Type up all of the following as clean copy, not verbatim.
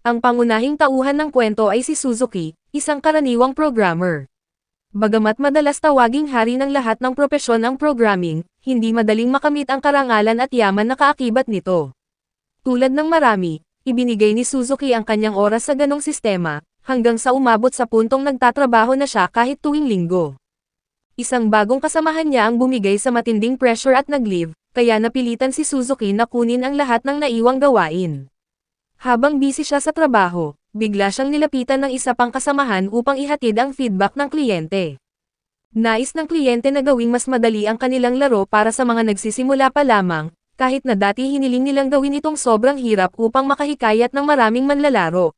Ang pangunahing tauhan ng kwento ay si Suzuki, isang karaniwang programmer. Bagamat madalas tawaging hari ng lahat ng propesyon ang programming, hindi madaling makamit ang karangalan at yaman na kaakibat nito. Tulad ng marami, ibinigay ni Suzuki ang kanyang oras sa ganong sistema, hanggang sa umabot sa puntong nagtatrabaho na siya kahit tuwing linggo. Isang bagong kasamahan niya ang bumigay sa matinding pressure at nag-leave, kaya napilitan si Suzuki na kunin ang lahat ng naiwang gawain. Habang busy siya sa trabaho, bigla siyang nilapitan ng isa pang kasamahan upang ihatid ang feedback ng kliyente. Nais ng kliyente na gawing mas madali ang kanilang laro para sa mga nagsisimula pa lamang, kahit na dati hiniling nilang gawin itong sobrang hirap upang makahikayat ng maraming manlalaro.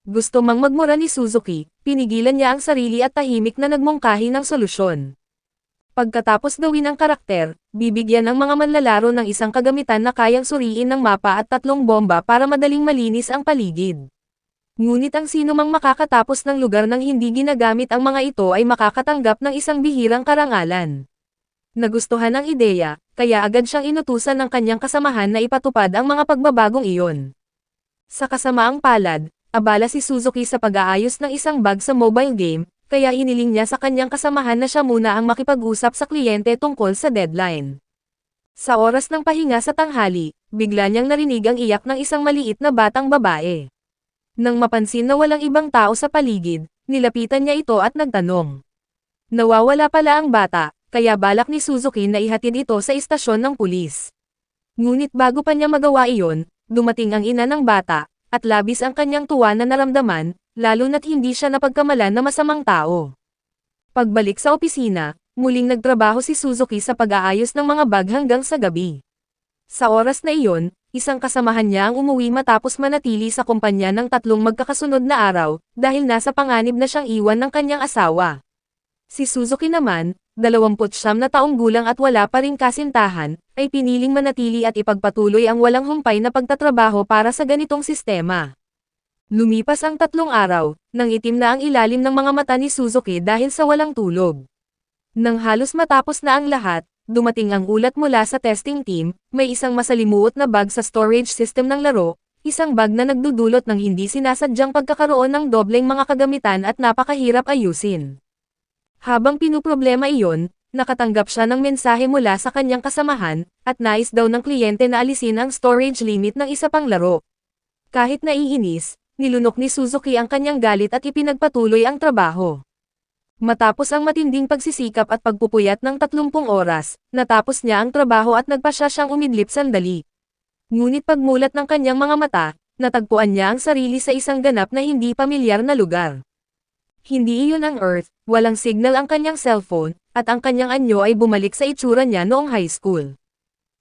Gusto mang magmura ni Suzuki, pinigilan niya ang sarili at tahimik na nagmungkahi ng solusyon. Pagkatapos gawin ang karakter, bibigyan ng mga manlalaro ng isang kagamitan na kayang suriin ng mapa at 3 bomba para madaling malinis ang paligid. Ngunit ang sinumang makakatapos ng lugar nang hindi ginagamit ang mga ito ay makakatanggap ng isang bihirang karangalan. Nagustuhan ang ideya, kaya agad siyang inutusan ng kanyang kasamahan na ipatupad ang mga pagbabagong iyon. Sa kasamaang palad, abala si Suzuki sa pag-aayos ng isang bug sa mobile game, kaya hiniling niya sa kanyang kasamahan na siya muna ang makipag-usap sa kliyente tungkol sa deadline. Sa oras ng pahinga sa tanghali, bigla niyang narinig ang iyak ng isang maliit na batang babae. Nang mapansin na walang ibang tao sa paligid, nilapitan niya ito at nagtanong. Nawawala pala ang bata, kaya balak ni Suzuki na ihatid ito sa istasyon ng pulis. Ngunit bago pa niya magawa iyon, dumating ang ina ng bata, at labis ang kanyang tuwa na naramdaman, lalo na't hindi siya napagkamalan na masamang tao. Pagbalik sa opisina, muling nagtrabaho si Suzuki sa pag-aayos ng mga bag hanggang sa gabi. Sa oras na iyon, isang kasamahan niya ang umuwi matapos manatili sa kumpanya ng 3 magkakasunod na araw, dahil nasa panganib na siyang iwan ng kanyang asawa. Si Suzuki naman, 29 na taong gulang at wala pa ring kasintahan, ay piniling manatili at ipagpatuloy ang walang humpay na pagtatrabaho para sa ganitong sistema. Lumipas ang 3 araw, nang itim na ang ilalim ng mga mata ni Suzuki dahil sa walang tulog. Nang halos matapos na ang lahat, dumating ang ulat mula sa testing team, may isang masalimuot na bug sa storage system ng laro, isang bug na nagdudulot ng hindi sinasadyang pagkakaroon ng dobleng mga kagamitan at napakahirap ayusin. Habang pinuproblema iyon, nakatanggap siya ng mensahe mula sa kanyang kasamahan, at nais daw ng kliyente na alisin ang storage limit ng isa pang laro. Kahit naiinis, nilunok ni Suzuki ang kanyang galit at ipinagpatuloy ang trabaho. Matapos ang matinding pagsisikap at pagpupuyat ng 30 oras, natapos niya ang trabaho at nagpasya siyang umidlip sandali. Ngunit pagmulat ng kanyang mga mata, natagpuan niya ang sarili sa isang ganap na hindi pamilyar na lugar. Hindi iyon ang Earth, walang signal ang kanyang cellphone, at ang kanyang anyo ay bumalik sa itsura niya noong high school.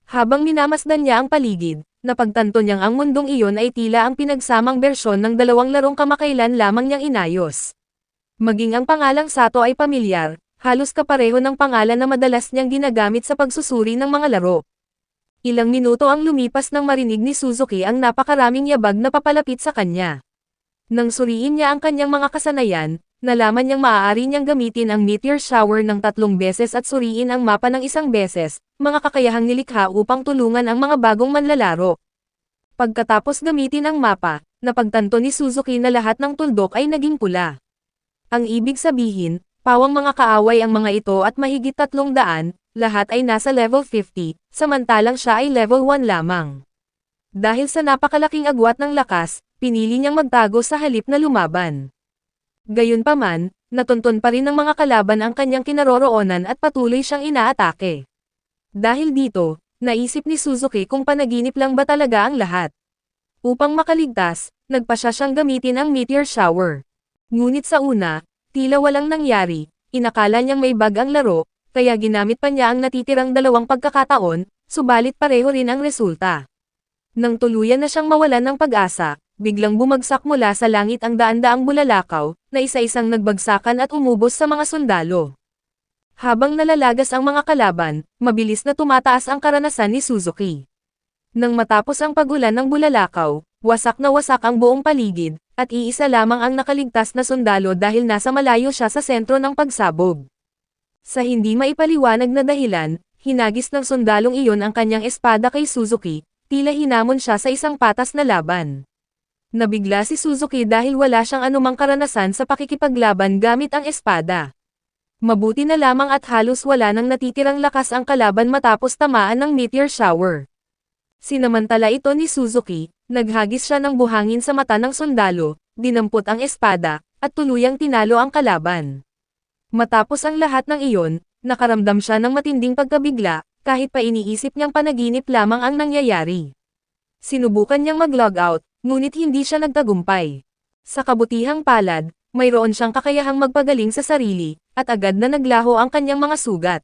Habang minamasdan niya ang paligid, napagtanto niyang ang mundong iyon ay tila ang pinagsamang bersyon ng 2 larong kamakailan lamang niyang inayos. Maging ang pangalang Sato ay pamilyar, halos kapareho ng pangalan na madalas niyang ginagamit sa pagsusuri ng mga laro. Ilang minuto ang lumipas nang marinig ni Suzuki ang napakaraming yabag na papalapit sa kanya. Nang suriin niya ang kanyang mga kasanayan, nalaman niyang maaari niyang gamitin ang meteor shower ng 3 beses at suriin ang mapa ng 1 beses, mga kakayahang nilikha upang tulungan ang mga bagong manlalaro. Pagkatapos gamitin ang mapa, napagtanto ni Suzuki na lahat ng tuldok ay naging pula. Ang ibig sabihin, pawang mga kaaway ang mga ito at mahigit 300, lahat ay nasa level 50, samantalang siya ay level 1 lamang. Dahil sa napakalaking agwat ng lakas, pinili niyang magtago sa halip na lumaban. Gayunpaman, natunton pa rin ng mga kalaban ang kanyang kinaroroonan at patuloy siyang inaatake. Dahil dito, naisip ni Suzuki kung panaginip lang ba talaga ang lahat. Upang makaligtas, nagpasya siyang gamitin ang meteor shower. Ngunit sa una, tila walang nangyari, inakala niyang may bug ang laro, kaya ginamit pa niya ang natitirang 2 pagkakataon, subalit pareho rin ang resulta. Nang tuluyan na siyang mawalan ng pag-asa, biglang bumagsak mula sa langit ang daan-daang bulalakaw, na isa-isang nagbagsakan at umubos sa mga sundalo. Habang nalalagas ang mga kalaban, mabilis na tumataas ang karanasan ni Suzuki. Nang matapos ang pagulan ng bulalakaw, wasak na wasak ang buong paligid, at iisa lamang ang nakaligtas na sundalo dahil nasa malayo siya sa sentro ng pagsabog. Sa hindi maipaliwanag na dahilan, hinagis ng sundalong iyon ang kanyang espada kay Suzuki, tila hinamon siya sa isang patas na laban. Nabigla si Suzuki dahil wala siyang anumang karanasan sa pakikipaglaban gamit ang espada. Mabuti na lamang at halos wala nang natitirang lakas ang kalaban matapos tamaan ng meteor shower. Sinamantala ito ni Suzuki, naghagis siya ng buhangin sa mata ng sundalo, dinampot ang espada, at tuluyang tinalo ang kalaban. Matapos ang lahat ng iyon, nakaramdam siya ng matinding pagkabigla, kahit pa iniisip niyang panaginip lamang ang nangyayari. Sinubukan niyang mag-log out, ngunit hindi siya nagtagumpay. Sa kabutihang palad, mayroon siyang kakayahang magpagaling sa sarili, at agad na naglaho ang kanyang mga sugat.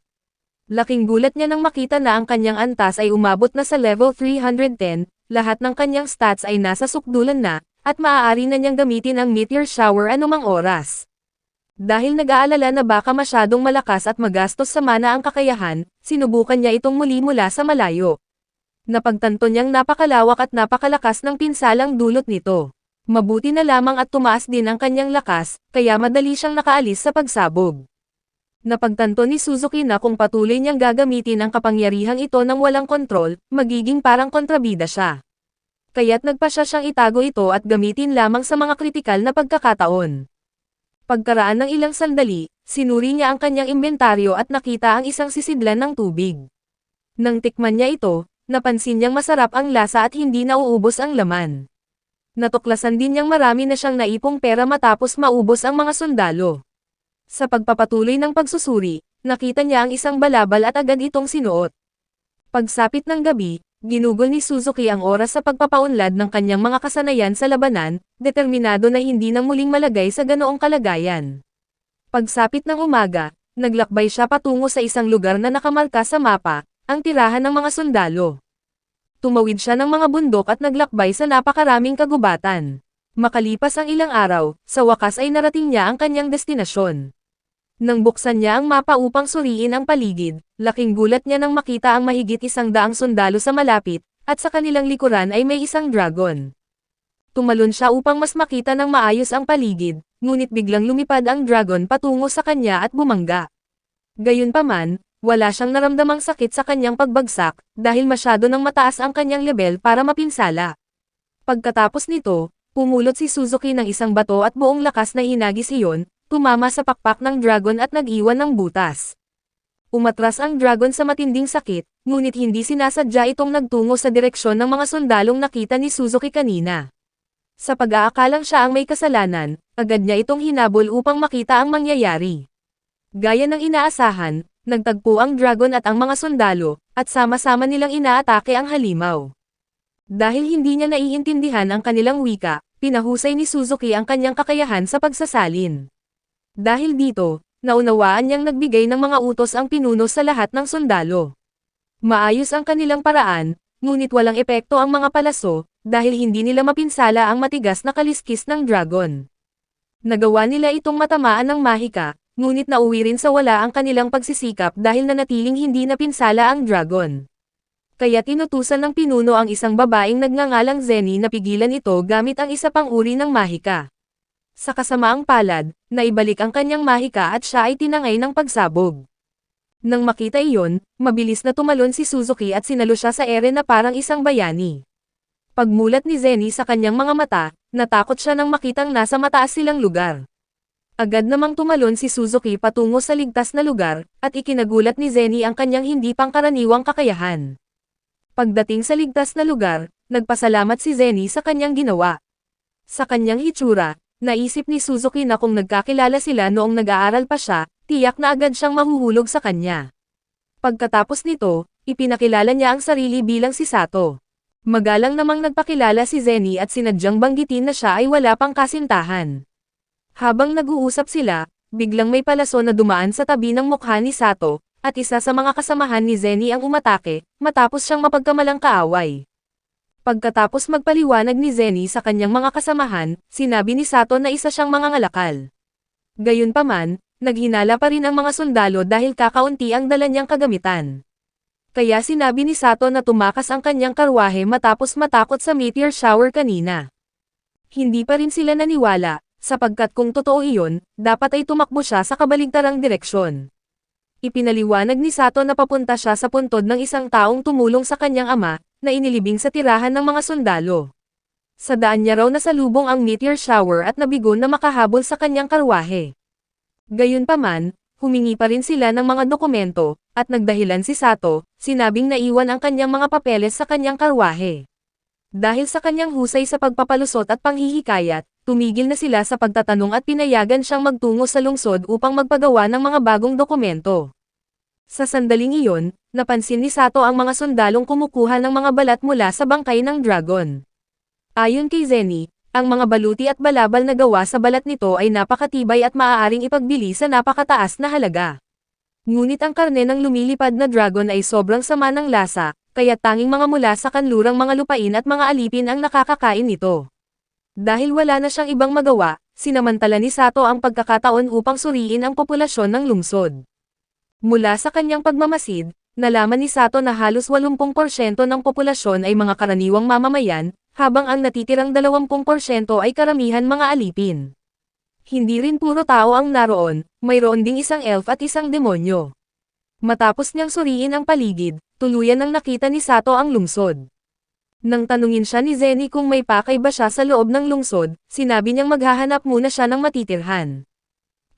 Laking gulat niya nang makita na ang kanyang antas ay umabot na sa level 310, lahat ng kanyang stats ay nasa sukdulan na, at maaari na niyang gamitin ang meteor shower anumang oras. Dahil nag-aalala na baka masyadong malakas at magastos sa mana ang kakayahan, sinubukan niya itong muli mula sa malayo. Napagtanto niyang napakalawak at napakalakas ng pinsalang dulot nito. Mabuti na lamang at tumaas din ang kanyang lakas, kaya madali siyang nakaalis sa pagsabog. Napagtanto ni Suzuki na kung patuloy niyang gagamitin ang kapangyarihang ito nang walang kontrol, magiging parang kontrabida siya. Kaya't nagpasya siyang itago ito at gamitin lamang sa mga kritikal na pagkakataon. Pagkaraan ng ilang sandali, sinuri niya ang kanyang inventaryo at nakita ang isang sisidlan ng tubig. Nang tikman niya ito, napansin niyang masarap ang lasa at hindi nauubos ang laman. Natuklasan din niyang marami na siyang naipong pera matapos maubos ang mga sundalo. Sa pagpapatuloy ng pagsusuri, nakita niya ang isang balabal at agad itong sinuot. Pagsapit ng gabi, ginugol ni Suzuki ang oras sa pagpapaunlad ng kanyang mga kasanayan sa labanan, determinado na hindi nang muling malagay sa ganoong kalagayan. Pagsapit ng umaga, naglakbay siya patungo sa isang lugar na nakamarka sa mapa, ang tirahan ng mga sundalo. Tumawid siya ng mga bundok at naglakbay sa napakaraming kagubatan. Makalipas ang ilang araw, sa wakas ay narating niya ang kanyang destinasyon. Nang buksan niya ang mapa upang suriin ang paligid, laking gulat niya nang makita ang mahigit 100 sundalo sa malapit, at sa kanilang likuran ay may isang dragon. Tumalon siya upang mas makita ng maayos ang paligid, ngunit biglang lumipad ang dragon patungo sa kanya at bumangga. Gayunpaman, wala siyang naramdamang sakit sa kanyang pagbagsak, dahil masyado nang mataas ang kanyang level para mapinsala. Pagkatapos nito, pumulot si Suzuki ng isang bato at buong lakas na hinagis iyon, tumama sa pakpak ng dragon at nag-iwan ng butas. Umatras ang dragon sa matinding sakit, ngunit hindi sinasadya itong nagtungo sa direksyon ng mga sundalong nakita ni Suzuki kanina. Sa pag-aakalang siya ang may kasalanan, agad niya itong hinabol upang makita ang mangyayari. Gaya ng inaasahan, nagtagpo ang dragon at ang mga sundalo, at sama-sama nilang inaatake ang halimaw. Dahil hindi niya naiintindihan ang kanilang wika, pinahusay ni Suzuki ang kanyang kakayahan sa pagsasalin. Dahil dito, naunawaan niyang nagbigay ng mga utos ang pinuno sa lahat ng sundalo. Maayos ang kanilang paraan, ngunit walang epekto ang mga palaso, dahil hindi nila mapinsala ang matigas na kaliskis ng dragon. Nagawa nila itong matamaan ng mahika, ngunit nauwi rin sa wala ang kanilang pagsisikap dahil nanatiling hindi napinsala ang dragon. Kaya tinutusan ng pinuno ang isang babaeng nagngangalang Zenny na pigilan ito gamit ang isa pang uri ng mahika. Sa kasamaang palad, naibalik ang kanyang mahika at siya ay tinangay ng pagsabog. Nang makita iyon, mabilis na tumalon si Suzuki at sinalo siya sa ere na parang isang bayani. Pagmulat ni Zenny sa kanyang mga mata, natakot siya nang makitang nasa mataas silang lugar. Agad namang tumalon si Suzuki patungo sa ligtas na lugar, at ikinagulat ni Zenny ang kanyang hindi pangkaraniwang kakayahan. Pagdating sa ligtas na lugar, nagpasalamat si Zenny sa kanyang ginawa. Sa kanyang hitsura, naisip ni Suzuki na kung nagkakilala sila noong nag-aaral pa siya, tiyak na agad siyang mahuhulog sa kanya. Pagkatapos nito, ipinakilala niya ang sarili bilang si Sato. Magalang namang nagpakilala si Zenny at sinadyang banggitin na siya ay wala pang kasintahan. Habang nag-uusap sila, biglang may palaso na dumaan sa tabi ng mukha ni Sato, at isa sa mga kasamahan ni Zenny ang umatake, matapos siyang mapagkamalang kaaway. Pagkatapos magpaliwanag ni Zenny sa kanyang mga kasamahan, sinabi ni Sato na isa siyang mangangalakal. Gayunpaman, naghinala pa rin ang mga sundalo dahil kakaunti ang dala niyang kagamitan. Kaya sinabi ni Sato na tumakas ang kanyang karwahe matapos matakot sa meteor shower kanina. Hindi pa rin sila naniwala, sapagkat kung totoo iyon, dapat ay tumakbo siya sa kabaligtarang direksyon. Ipinaliwanag ni Sato na papunta siya sa puntod ng isang taong tumulong sa kanyang ama, na inilibing sa tirahan ng mga sundalo. Sa daan niya raw nasalubong ang meteor shower at nabigo na makahabol sa kanyang karwahe. Gayunpaman, humingi pa rin sila ng mga dokumento, at nagdahilan si Sato, sinabing naiwan ang kanyang mga papeles sa kanyang karwahe. Dahil sa kanyang husay sa pagpapalusot at panghihikayat, tumigil na sila sa pagtatanong at pinayagan siyang magtungo sa lungsod upang magpagawa ng mga bagong dokumento. Sa sandaling iyon, napansin ni Sato ang mga sundalong kumukuha ng mga balat mula sa bangkay ng dragon. Ayon kay Zenny, ang mga baluti at balabal na gawa sa balat nito ay napakatibay at maaaring ipagbili sa napakataas na halaga. Ngunit ang karne ng lumilipad na dragon ay sobrang sama ng lasa, kaya tanging mga mula sa kanlurang mga lupain at mga alipin ang nakakakain nito. Dahil wala na siyang ibang magawa, sinamantala ni Sato ang pagkakataon upang suriin ang populasyon ng lungsod. Mula sa kanyang pagmamasid, nalaman ni Sato na halos 80% ng populasyon ay mga karaniwang mamamayan, habang ang natitirang 20% ay karamihan mga alipin. Hindi rin puro tao ang naroon, mayroon ding isang elf at isang demonyo. Matapos niyang suriin ang paligid, tuluyan nang nakita ni Sato ang lungsod. Nang tanungin siya ni Zenny kung may pakay ba siya sa loob ng lungsod, sinabi niyang maghahanap muna siya ng matitirhan.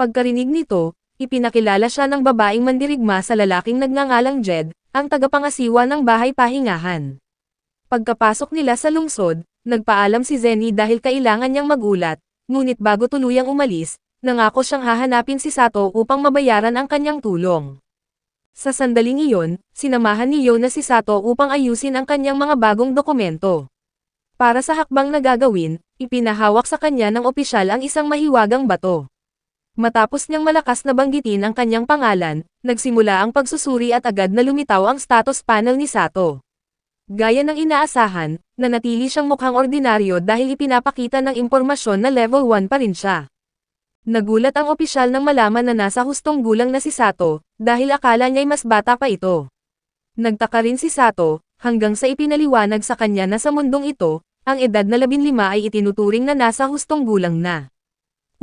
Pagkarinig nito, ipinakilala siya ng babaeng mandirigma sa lalaking nagngangalang Jed, ang tagapangasiwa ng bahay pahingahan. Pagkapasok nila sa lungsod, nagpaalam si Zenny dahil kailangan niyang magulat, ngunit bago tuluyang umalis, nangako siyang hahanapin si Sato upang mabayaran ang kanyang tulong. Sa sandaling iyon, sinamahan ni Yona si Sato upang ayusin ang kanyang mga bagong dokumento. Para sa hakbang na gagawin, ipinahawak sa kanya ng opisyal ang isang mahiwagang bato. Matapos niyang malakas na banggitin ang kanyang pangalan, nagsimula ang pagsusuri at agad na lumitaw ang status panel ni Sato. Gaya ng inaasahan, nanatili siyang mukhang ordinaryo dahil ipinapakita ng impormasyon na level 1 pa rin siya. Nagulat ang opisyal nang malaman na nasa hustong gulang na si Sato, dahil akala niya'y mas bata pa ito. Nagtaka rin si Sato, hanggang sa ipinaliwanag sa kanya na sa mundong ito, ang edad na 15 ay itinuturing na nasa hustong gulang na.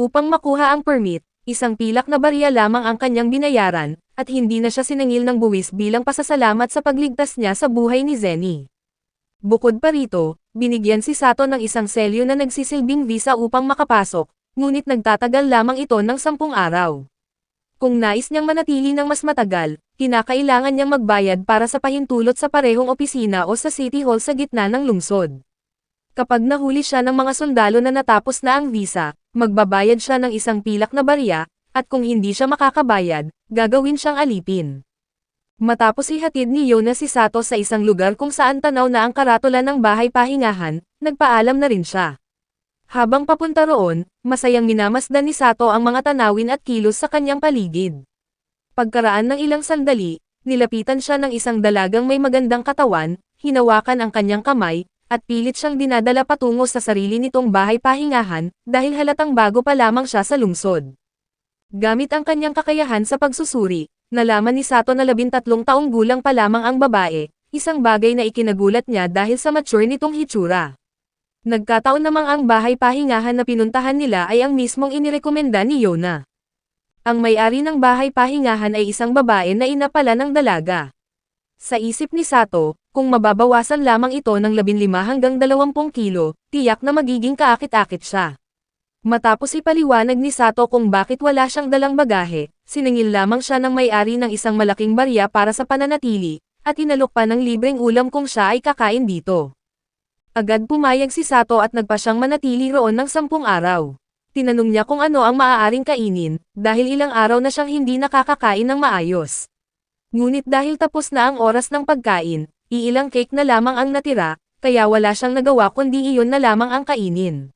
Upang makuha ang permit, isang pilak na barya lamang ang kanyang binayaran, at hindi na siya sinangil ng buwis bilang pasasalamat sa pagligtas niya sa buhay ni Zenny. Bukod pa rito, binigyan si Sato ng isang selyo na nagsisilbing visa upang makapasok, ngunit nagtatagal lamang ito ng 10 araw. Kung nais niyang manatili ng mas matagal, kinakailangan niyang magbayad para sa pahintulot sa parehong opisina o sa City Hall sa gitna ng lungsod. Kapag nahuli siya ng mga sundalo na natapos na ang visa, magbabayad siya ng isang pilak na barya, at kung hindi siya makakabayad, gagawin siyang alipin. Matapos ihatid ni Yona si Sato sa isang lugar kung saan tanaw na ang karatula ng bahay pahingahan, nagpaalam na rin siya. Habang papunta roon, masayang minamasdan ni Sato ang mga tanawin at kilos sa kanyang paligid. Pagkaraan ng ilang sandali, nilapitan siya ng isang dalagang may magandang katawan, hinawakan ang kanyang kamay, at pilit siyang dinadala patungo sa sarili nitong bahay pahingahan, dahil halatang bago pa lamang siya sa lungsod. Gamit ang kanyang kakayahan sa pagsusuri, nalaman ni Sato na 13 taong gulang pa lamang ang babae, isang bagay na ikinagulat niya dahil sa mature nitong hitsura. Nagkataon namang ang bahay pahingahan na pinuntahan nila ay ang mismong inirekomenda ni Yona. Ang may-ari ng bahay pahingahan ay isang babae na ina pala ng dalaga. Sa isip ni Sato, kung mababawasan lamang ito ng 15 hanggang 20 kilo, tiyak na magiging kaakit-akit siya. Matapos ipaliwanag ni Sato kung bakit wala siyang dalang bagahe, siningil lamang siya ng may-ari ng isang malaking barya para sa pananatili, at inalok pa ng libreng ulam kung siya ay kakain dito. Agad pumayag si Sato at nagpa siyang manatili roon ng 10 araw. Tinanong niya kung ano ang maaaring kainin, dahil ilang araw na siyang hindi nakakakain ng maayos. Ngunit dahil tapos na ang oras ng pagkain, iilang cake na lamang ang natira, kaya wala siyang nagawa kundi iyon na lamang ang kainin.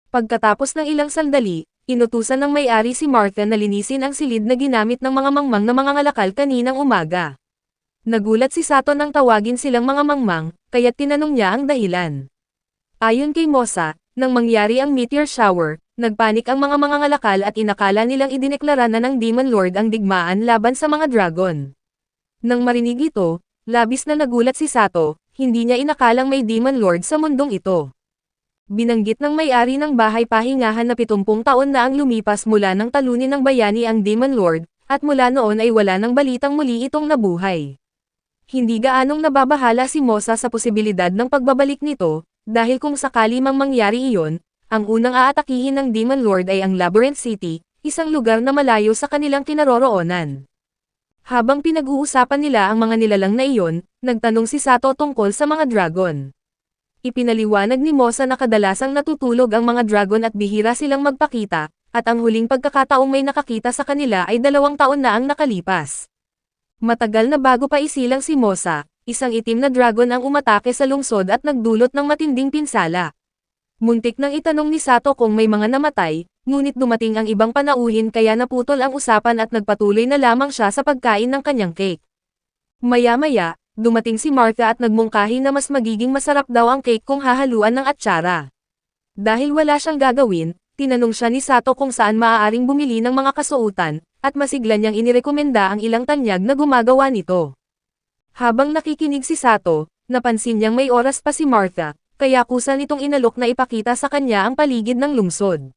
Pagkatapos ng ilang sandali, inutusan ng may-ari si Martha na linisin ang silid na ginamit ng mga mangmang na mga ngalakal kaninang umaga. Nagulat si Sato nang tawagin silang mga mangmang, kaya't tinanong niya ang dahilan. Ayon kay Mosa, nang mangyari ang meteor shower, nagpanik ang mga ngalakal at inakala nilang idineklara na ng Demon Lord ang digmaan laban sa mga dragon. Nang marinig ito, labis na nagulat si Sato, hindi niya inakalang may Demon Lord sa mundong ito. Binanggit ng may-ari ng bahay pahingahan na 70 taon na ang lumipas mula nang talunin ng bayani ang Demon Lord, at mula noon ay wala nang balitang muli itong nabuhay. Hindi gaanong nababahala si Mosa sa posibilidad ng pagbabalik nito, dahil kung sakali mang mangyari iyon, ang unang aatakihin ng Demon Lord ay ang Labyrinth City, isang lugar na malayo sa kanilang kinaroroonan. Habang pinag-uusapan nila ang mga nilalang na iyon, nagtanong si Sato tungkol sa mga dragon. Ipinaliwanag ni Mosa na kadalasang natutulog ang mga dragon at bihira silang magpakita, at ang huling pagkakataong may nakakita sa kanila ay 2 taon na ang nakalipas. Matagal na bago pa isilang si Mosa, isang itim na dragon ang umatake sa lungsod at nagdulot ng matinding pinsala. Muntik nang itanong ni Sato kung may mga namatay, ngunit dumating ang ibang panauhin kaya naputol ang usapan at nagpatuloy na lamang siya sa pagkain ng kanyang cake. Maya-maya, dumating si Martha at nagmungkahi na mas magiging masarap daw ang cake kung hahaluan ng atsara. Dahil wala siyang gagawin, tinanong siya ni Sato kung saan maaaring bumili ng mga kasuotan, at masigla niyang inirekomenda ang ilang tanyag na gumagawa nito. Habang nakikinig si Sato, napansin niyang may oras pa si Martha, kaya kusa nitong inalok na ipakita sa kanya ang paligid ng lungsod.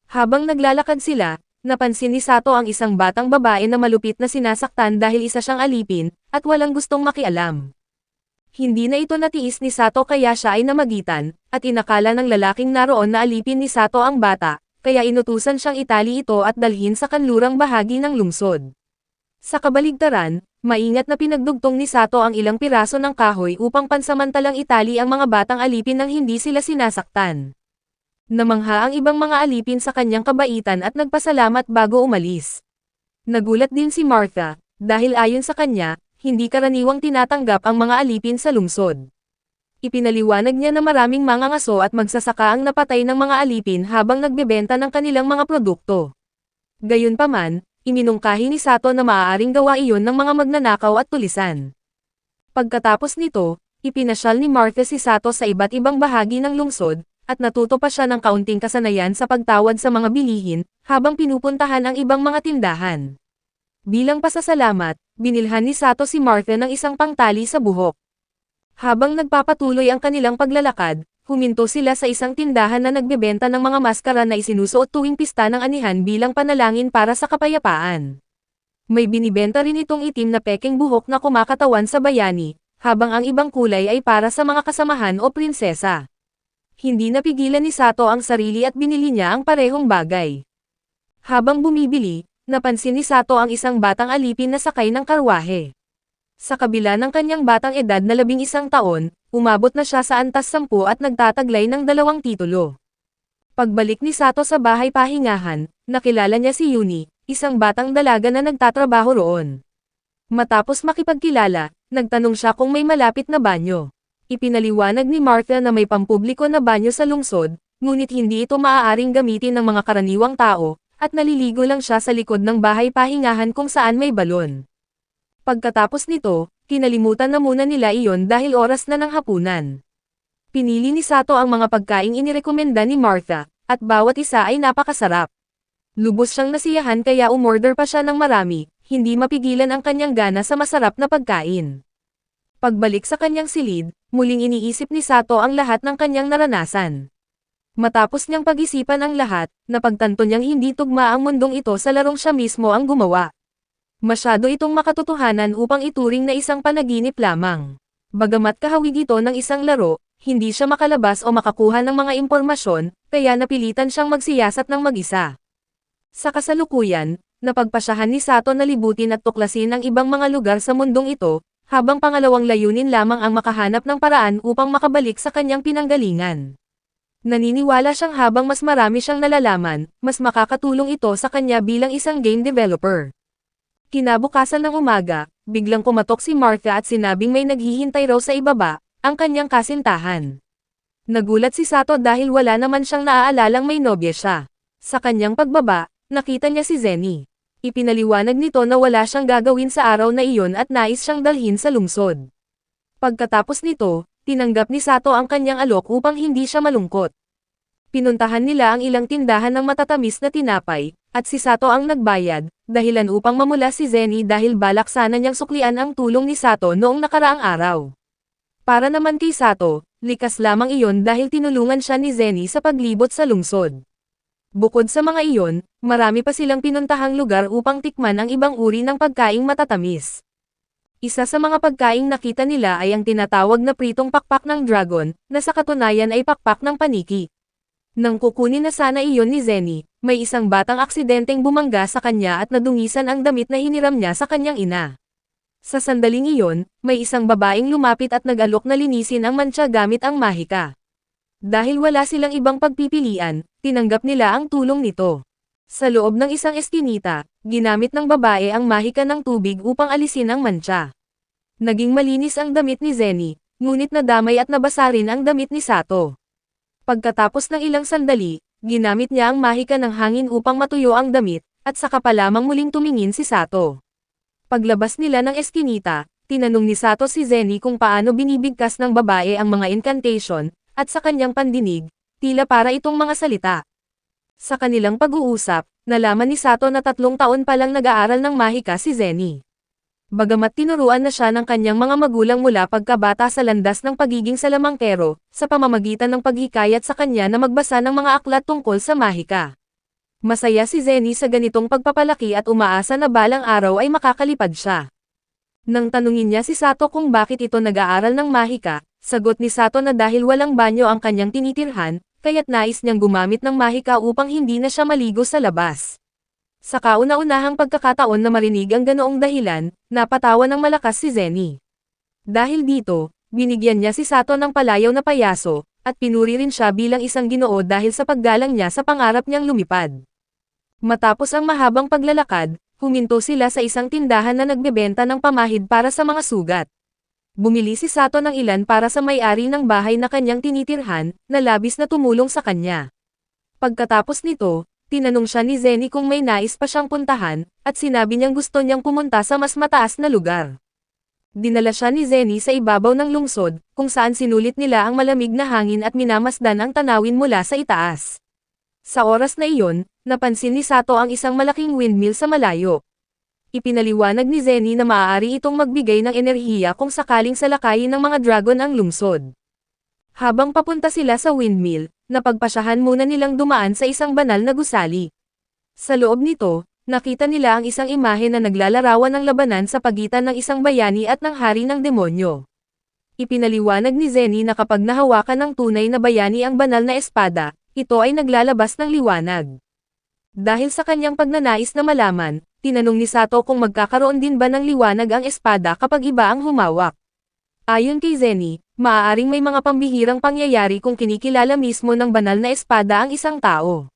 Habang naglalakad sila, napansin ni Sato ang isang batang babae na malupit na sinasaktan dahil isa siyang alipin, at walang gustong makialam. Hindi na ito natiis ni Sato kaya siya ay namagitan, at inakala ng lalaking naroon na alipin ni Sato ang bata, kaya inutusan siyang itali ito at dalhin sa kanlurang bahagi ng lungsod. Sa kabaligtaran, maingat na pinagdugtong ni Sato ang ilang piraso ng kahoy upang pansamantalang itali ang mga batang alipin nang hindi sila sinasaktan. Namangha ang ibang mga alipin sa kanyang kabaitan at nagpasalamat bago umalis. Nagulat din si Martha, dahil ayon sa kanya, hindi karaniwang tinatanggap ang mga alipin sa lungsod. Ipinaliwanag niya na maraming mangangaso at magsasaka ang napatay ng mga alipin habang nagbebenta ng kanilang mga produkto. Gayunpaman, iminungkahi ni Sato na maaaring gawa iyon ng mga magnanakaw at tulisan. Pagkatapos nito, ipinasyal ni Martha si Sato sa iba't ibang bahagi ng lungsod, at natuto pa siya ng kaunting kasanayan sa pagtawad sa mga bilihin, habang pinupuntahan ang ibang mga tindahan. Bilang pasasalamat, binilhan ni Sato si Martha ng isang pangtali sa buhok. Habang nagpapatuloy ang kanilang paglalakad, huminto sila sa isang tindahan na nagbebenta ng mga maskara na isinusuot tuwing pista ng anihan bilang panalangin para sa kapayapaan. May binibenta rin itong itim na peking buhok na kumakatawan sa bayani, habang ang ibang kulay ay para sa mga kasamahan o prinsesa. Hindi napigilan ni Sato ang sarili at binili niya ang parehong bagay. Habang bumibili, napansin ni Sato ang isang batang alipin na sakay ng karwahe. Sa kabila ng kanyang batang edad na 11 taon, umabot na siya sa antas 10 at nagtataglay ng 2 titulo. Pagbalik ni Sato sa bahay pahingahan, nakilala niya si Yuni, isang batang dalaga na nagtatrabaho roon. Matapos makipagkilala, nagtanong siya kung may malapit na banyo. Ipinaliwanag ni Martha na may pampubliko na banyo sa lungsod, ngunit hindi ito maaaring gamitin ng mga karaniwang tao, at naliligo lang siya sa likod ng bahay pahingahan kung saan may balon. Pagkatapos nito, kinalimutan na muna nila iyon dahil oras na ng hapunan. Pinili ni Sato ang mga pagkaing inirekomenda ni Martha, at bawat isa ay napakasarap. Lubos siyang nasiyahan kaya umorder pa siya ng marami, hindi mapigilan ang kanyang gana sa masarap na pagkain. Pagbalik sa kanyang silid, muling iniisip ni Sato ang lahat ng kanyang naranasan. Matapos niyang pag-isipan ang lahat, napagtanto niyang hindi tugma ang mundong ito sa larong siya mismo ang gumawa. Masyado itong makatotohanan upang ituring na isang panaginip lamang. Bagamat kahawig ito ng isang laro, hindi siya makalabas o makakuha ng mga impormasyon, kaya napilitan siyang magsiyasat ng mag-isa. Sa kasalukuyan, napagpasyahan ni Sato na libutin at tuklasin ang ibang mga lugar sa mundong ito, habang pangalawang layunin lamang ang makahanap ng paraan upang makabalik sa kanyang pinanggalingan. Naniniwala siyang habang mas marami siyang nalalaman, mas makakatulong ito sa kanya bilang isang game developer. Kinabukasan ng umaga, biglang kumatok si Martha at sinabing may naghihintay raw sa ibaba, ang kanyang kasintahan. Nagulat si Sato dahil wala naman siyang naaalalang may nobya siya. Sa kanyang pagbaba, nakita niya si Zenny. Ipinaliwanag nito na wala siyang gagawin sa araw na iyon at nais siyang dalhin sa lungsod. Pagkatapos nito, tinanggap ni Sato ang kanyang alok upang hindi siya malungkot. Pinuntahan nila ang ilang tindahan ng matatamis na tinapay, at si Sato ang nagbayad, dahilan upang mamula si Zenny dahil balak sana niyang suklian ang tulong ni Sato noong nakaraang araw. Para naman kay Sato, likas lamang iyon dahil tinulungan siya ni Zenny sa paglibot sa lungsod. Bukod sa mga iyon, marami pa silang pinuntahang lugar upang tikman ang ibang uri ng pagkaing matatamis. Isa sa mga pagkaing nakita nila ay ang tinatawag na pritong pakpak ng dragon, na sa katunayan ay pakpak ng paniki. Nang kukunin na sana iyon ni Zenny, may isang batang aksidenteng bumangga sa kanya at nadungisan ang damit na hiniram niya sa kanyang ina. Sa sandaling iyon, may isang babaeng lumapit at nag-alok na linisin ang mantsa gamit ang mahika. Dahil wala silang ibang pagpipilian, tinanggap nila ang tulong nito. Sa loob ng isang eskinita, ginamit ng babae ang mahika ng tubig upang alisin ang mantsa. Naging malinis ang damit ni Zenny, ngunit nadamay at nabasa rin ang damit ni Sato. Pagkatapos ng ilang sandali, ginamit niya ang mahika ng hangin upang matuyo ang damit, at saka pa lamang muling tumingin si Sato. Paglabas nila ng eskinita, tinanong ni Sato si Zenny kung paano binibigkas ng babae ang mga incantation, at sa kanyang pandinig, tila para itong mga salita. Sa kanilang pag-uusap, nalaman ni Sato na 3 taon pa lang nag-aaral ng mahika si Zenny. Bagamat tinuruan na siya ng kanyang mga magulang mula pagkabata sa landas ng pagiging salamangkero, sa pamamagitan ng paghikayat sa kanya na magbasa ng mga aklat tungkol sa mahika. Masaya si Zenny sa ganitong pagpapalaki at umaasa na balang araw ay makakalipad siya. Nang tanungin niya si Sato kung bakit ito nag-aaral ng mahika, sagot ni Sato na dahil walang banyo ang kanyang tinitirhan, kaya't nais niyang gumamit ng mahika upang hindi na siya maligo sa labas. Sa kauna-unahang pagkakataon na marinig ang ganoong dahilan, napatawa ng malakas si Zenny. Dahil dito, binigyan niya si Sato ng palayaw na payaso, at pinuri rin siya bilang isang ginoo dahil sa paggalang niya sa pangarap niyang lumipad. Matapos ang mahabang paglalakad, huminto sila sa isang tindahan na nagbebenta ng pamahid para sa mga sugat. Bumili si Sato ng ilan para sa may-ari ng bahay na kanyang tinitirhan, na labis na tumulong sa kanya. Pagkatapos nito, tinanong siya ni Zenny kung may nais pa siyang puntahan, at sinabi niyang gusto niyang pumunta sa mas mataas na lugar. Dinala siya ni Zenny sa ibabaw ng lungsod, kung saan sinulit nila ang malamig na hangin at minamasdan ang tanawin mula sa itaas. Sa oras na iyon, napansin ni Sato ang isang malaking windmill sa malayo. Ipinaliwanag ni Zenny na maaari itong magbigay ng enerhiya kung sakaling salakayin ng mga dragon ang lungsod. Habang papunta sila sa windmill, napagpasyahan muna nilang dumaan sa isang banal na gusali. Sa loob nito, nakita nila ang isang imahe na naglalarawan ng labanan sa pagitan ng isang bayani at ng hari ng demonyo. Ipinaliwanag ni Zenny na kapag nahawakan ng tunay na bayani ang banal na espada, ito ay naglalabas ng liwanag. Dahil sa kanyang pagnanais na malaman, tinanong ni Sato kung magkakaroon din ba ng liwanag ang espada kapag iba ang humawak. Ayon kay Zenny, maaaring may mga pambihirang pangyayari kung kinikilala mismo ng banal na espada ang isang tao.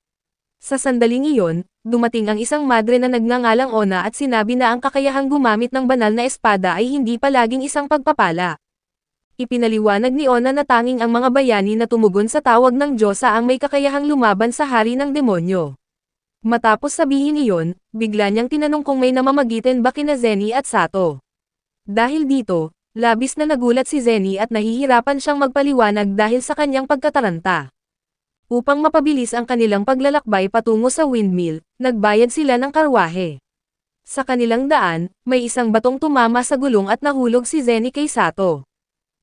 Sa sandaling iyon, dumating ang isang madre na nagngangalang Ona at sinabi na ang kakayahang gumamit ng banal na espada ay hindi palaging isang pagpapala. Ipinaliwanag ni Ona na tanging ang mga bayani na tumugon sa tawag ng Diyosa ang may kakayahang lumaban sa hari ng demonyo. Matapos sabihin iyon, bigla niyang tinanong kung may namamagitan ba kina Zenny at Sato. Dahil dito, labis na nagulat si Zenny at nahihirapan siyang magpaliwanag dahil sa kanyang pagkataranta. Upang mapabilis ang kanilang paglalakbay patungo sa windmill, nagbayad sila ng karwahe. Sa kanilang daan, may isang batong tumama sa gulong at nahulog si Zenny kay Sato.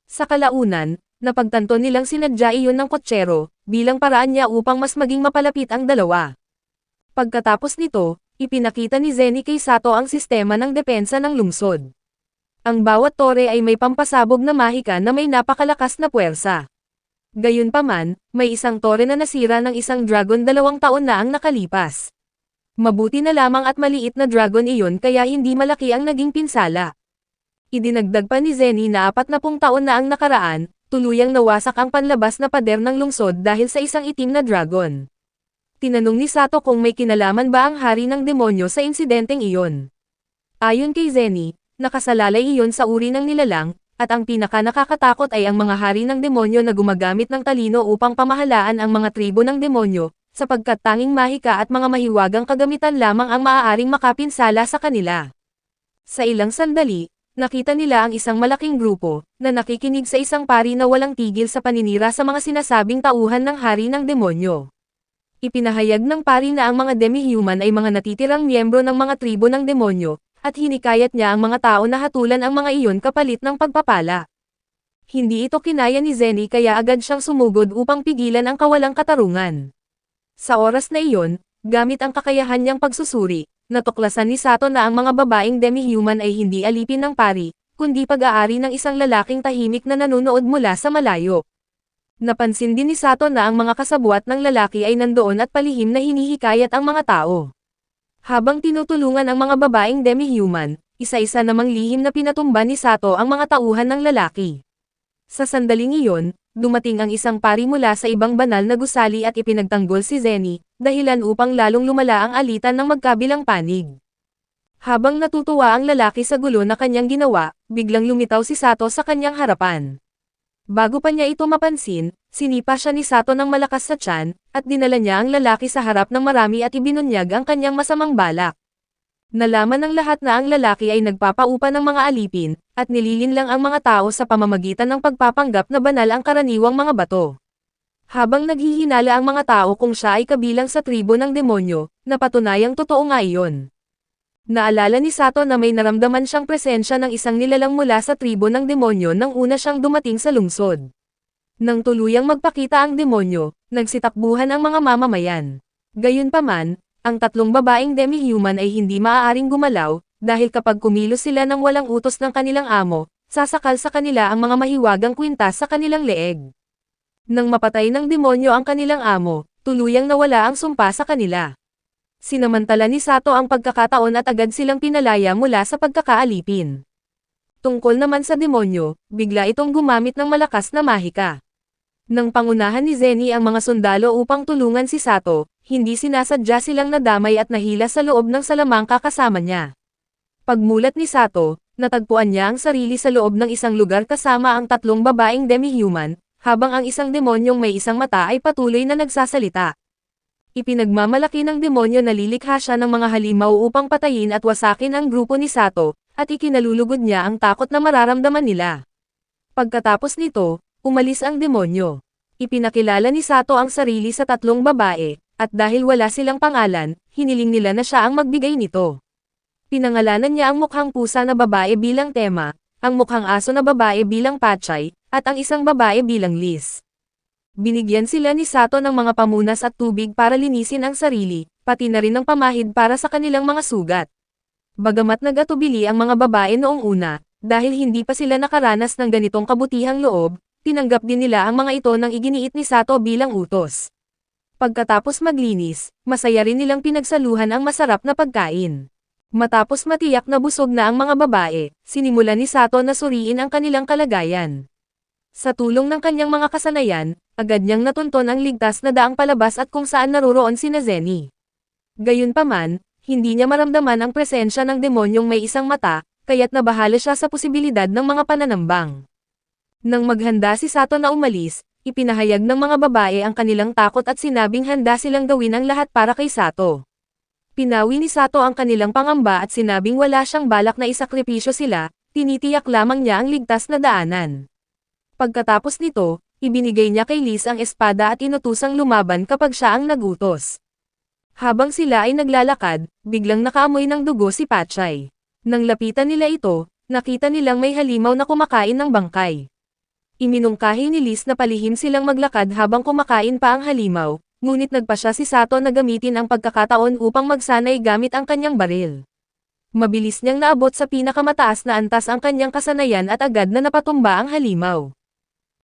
Sa kalaunan, napagtanto nilang sinadya iyon ng kotsero, bilang paraan niya upang mas maging mapalapit ang dalawa. Pagkatapos nito, ipinakita ni Zenny kay Sato ang sistema ng depensa ng lungsod. Ang bawat tore ay may pampasabog na mahika na may napakalakas na puwersa. Gayunpaman, may isang tore na nasira ng isang dragon 2 taon na ang nakalipas. Mabuti na lamang at maliit na dragon iyon kaya hindi malaki ang naging pinsala. Idinagdag pa ni Zenny na 40 taon na ang nakaraan, tuluyang nawasak ang panlabas na pader ng lungsod dahil sa isang itim na dragon. Tinanong ni Sato kung may kinalaman ba ang hari ng demonyo sa insidenteng iyon. Ayon kay Zenny, nakasalalay iyon sa uri ng nilalang, at ang pinaka-nakakatakot ay ang mga hari ng demonyo na gumagamit ng talino upang pamahalaan ang mga tribo ng demonyo, sapagkat tanging mahika at mga mahiwagang kagamitan lamang ang maaaring makapinsala sa kanila. Sa ilang sandali, nakita nila ang isang malaking grupo, na nakikinig sa isang pari na walang tigil sa paninira sa mga sinasabing tauhan ng hari ng demonyo. Ipinahayag ng pari na ang mga demi-human ay mga natitirang miyembro ng mga tribo ng demonyo, at hinikayat niya ang mga tao na hatulan ang mga iyon kapalit ng pagpapala. Hindi ito kinaya ni Zenny kaya agad siyang sumugod upang pigilan ang kawalang katarungan. Sa oras na iyon, gamit ang kakayahan niyang pagsusuri, natuklasan ni Sato na ang mga babaeng demi-human ay hindi alipin ng pari, kundi pag-aari ng isang lalaking tahimik na nanonood mula sa malayo. Napansin din ni Sato na ang mga kasabwat ng lalaki ay nandoon at palihim na hinihikayat ang mga tao. Habang tinutulungan ang mga babaeng demi-human, isa-isa namang lihim na pinatumba ni Sato ang mga tauhan ng lalaki. Sa sandaling iyon, dumating ang isang pari mula sa ibang banal na gusali at ipinagtanggol si Zenny, dahilan upang lalong lumala ang alitan ng magkabilang panig. Habang natutuwa ang lalaki sa gulo na kanyang ginawa, biglang lumitaw si Sato sa kanyang harapan. Bago pa niya ito mapansin, sinipa siya ni Sato ng malakas sa tiyan, at dinala niya ang lalaki sa harap ng marami at ibinunyag ang kanyang masamang balak. Nalaman ng lahat na ang lalaki ay nagpapaupa ng mga alipin, at nililin lang ang mga tao sa pamamagitan ng pagpapanggap na banal ang karaniwang mga bato. Habang naghihinala ang mga tao kung siya ay kabilang sa tribo ng demonyo, napatunayang totoo nga iyon. Naalala ni Sato na may naramdaman siyang presensya ng isang nilalang mula sa tribo ng demonyo nang una siyang dumating sa lungsod. Nang tuluyang magpakita ang demonyo, nagsitakbuhan ang mga mamamayan. Gayunpaman, ang tatlong babaeng demi-human ay hindi maaaring gumalaw, dahil kapag kumilos sila ng walang utos ng kanilang amo, sasakal sa kanila ang mga mahiwagang kwintas sa kanilang leeg. Nang mapatay ng demonyo ang kanilang amo, tuluyang nawala ang sumpa sa kanila. Sinamantala ni Sato ang pagkakataon at agad silang pinalaya mula sa pagkakaalipin. Tungkol naman sa demonyo, bigla itong gumamit ng malakas na mahika. Nang pangunahan ni Zenny ang mga sundalo upang tulungan si Sato, hindi sinasadya silang nadamay at nahila sa loob ng salamangka kasama niya. Pagmulat ni Sato, natagpuan niya ang sarili sa loob ng isang lugar kasama ang tatlong babaeng demi-human, habang ang isang demonyong may isang mata ay patuloy na nagsasalita. Ipinagmamalaki ng demonyo na lilikha siya ng mga halimaw upang patayin at wasakin ang grupo ni Sato, at ikinalulugod niya ang takot na mararamdaman nila. Pagkatapos nito, umalis ang demonyo. Ipinakilala ni Sato ang sarili sa tatlong babae, at dahil wala silang pangalan, hiniling nila na siya ang magbigay nito. Pinangalanan niya ang mukhang pusa na babae bilang Tema, ang mukhang aso na babae bilang Pachay, at ang isang babae bilang Liz. Binigyan sila ni Sato ng mga pamunas at tubig para linisin ang sarili, pati na rin ng pamahid para sa kanilang mga sugat. Bagamat nag-atubili ang mga babae noong una, dahil hindi pa sila nakaranas ng ganitong kabutihang loob, tinanggap din nila ang mga ito nang iginiit ni Sato bilang utos. Pagkatapos maglinis, masaya rin nilang pinagsaluhan ang masarap na pagkain. Matapos matiyak na busog na ang mga babae, sinimulan ni Sato na suriin ang kanilang kalagayan. Sa tulong ng kanyang mga kasanayan, agad niyang natunton ang ligtas na daang palabas at kung saan naroroon sina Zenny. Gayunpaman, hindi niya maramdaman ang presensya ng demonyong may isang mata, kaya't nabahala siya sa posibilidad ng mga pananambang. Nang maghanda si Sato na umalis, ipinahayag ng mga babae ang kanilang takot at sinabing handa silang gawin ang lahat para kay Sato. Pinawi ni Sato ang kanilang pangamba at sinabing wala siyang balak na isakripisyo sila, tinitiyak lamang niya ang ligtas na daanan. Pagkatapos nito, ibinigay niya kay Liz ang espada at inutusang lumaban kapag siya ang nagutos. Habang sila ay naglalakad, biglang nakaamoy ng dugo si Pachay. Nang lapitan nila ito, nakita nilang may halimaw na kumakain ng bangkay. Iminungkahi ni Liz na palihim silang maglakad habang kumakain pa ang halimaw, ngunit nagpasya si Sato na gamitin ang pagkakataon upang magsanay gamit ang kanyang baril. Mabilis niyang naabot sa pinakamataas na antas ang kanyang kasanayan at agad na napatumba ang halimaw.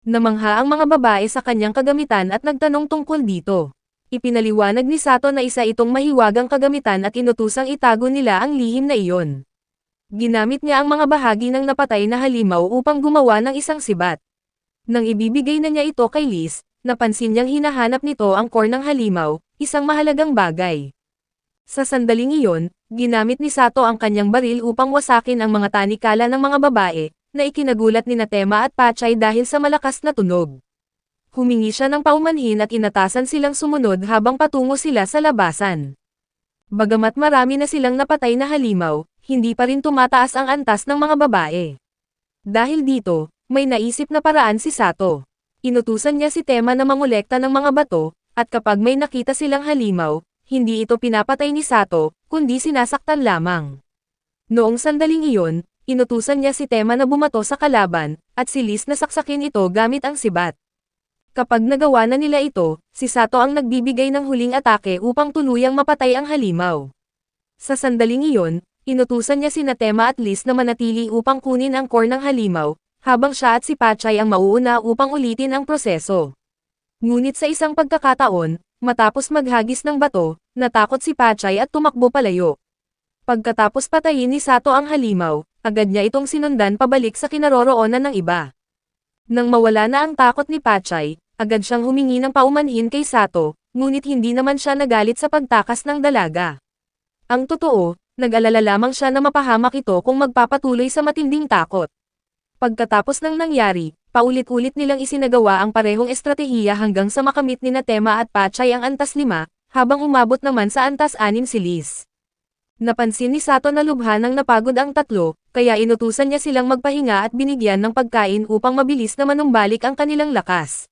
Namangha ang mga babae sa kanyang kagamitan at nagtanong tungkol dito. Ipinaliwanag ni Sato na isa itong mahiwagang kagamitan at inutusang itago nila ang lihim na iyon. Ginamit niya ang mga bahagi ng napatay na halimaw upang gumawa ng isang sibat. Nang ibibigay na niya ito kay Liz, napansin niyang hinahanap nito ang core ng halimaw, isang mahalagang bagay. Sa sandaling iyon, ginamit ni Sato ang kanyang baril upang wasakin ang mga tanikala ng mga babae, na ikinagulat ni Tema at Pachay dahil sa malakas na tunog. Humingi siya ng paumanhin at inatasan silang sumunod habang patungo sila sa labasan. Bagamat marami na silang napatay na halimaw, hindi pa rin tumataas ang antas ng mga babae. Dahil dito, may naisip na paraan si Sato. Inutusan niya si Tema na mangolekta ng mga bato, at kapag may nakita silang halimaw, hindi ito pinapatay ni Sato, kundi sinasaktan lamang. Noong sandaling iyon, inutusan niya si Tema na bumato sa kalaban, at si Liz na saksakin ito gamit ang sibat. Kapag nagawa na nila ito, si Sato ang nagbibigay ng huling atake upang tuluyang mapatay ang halimaw. Sa sandaling iyon, inutusan niya sina Tema at Liz na manatili upang kunin ang core ng halimaw, habang siya at si Pachay ang mauuna upang ulitin ang proseso. Ngunit sa isang pagkakataon, matapos maghagis ng bato, natakot si Pachay at tumakbo palayo. Pagkatapos patayin ni Sato ang halimaw, agad niya itong sinundan pabalik sa kinaroroonan ng iba. Nang mawala na ang takot ni Pachay, agad siyang humingi ng paumanhin kay Sato, ngunit hindi naman siya nagalit sa pagtakas ng dalaga. Ang totoo, nag-alala lamang siya na mapahamak ito kung magpapatuloy sa matinding takot. Pagkatapos ng nangyari, paulit-ulit nilang isinagawa ang parehong estratehiya hanggang sa makamit ni Tema at Pachay ang antas 5, habang umabot naman sa antas 6 si Liz. Napansin ni Sato na lubha nang napagod ang tatlo, kaya inutusan niya silang magpahinga at binigyan ng pagkain upang mabilis na manumbalik ang kanilang lakas.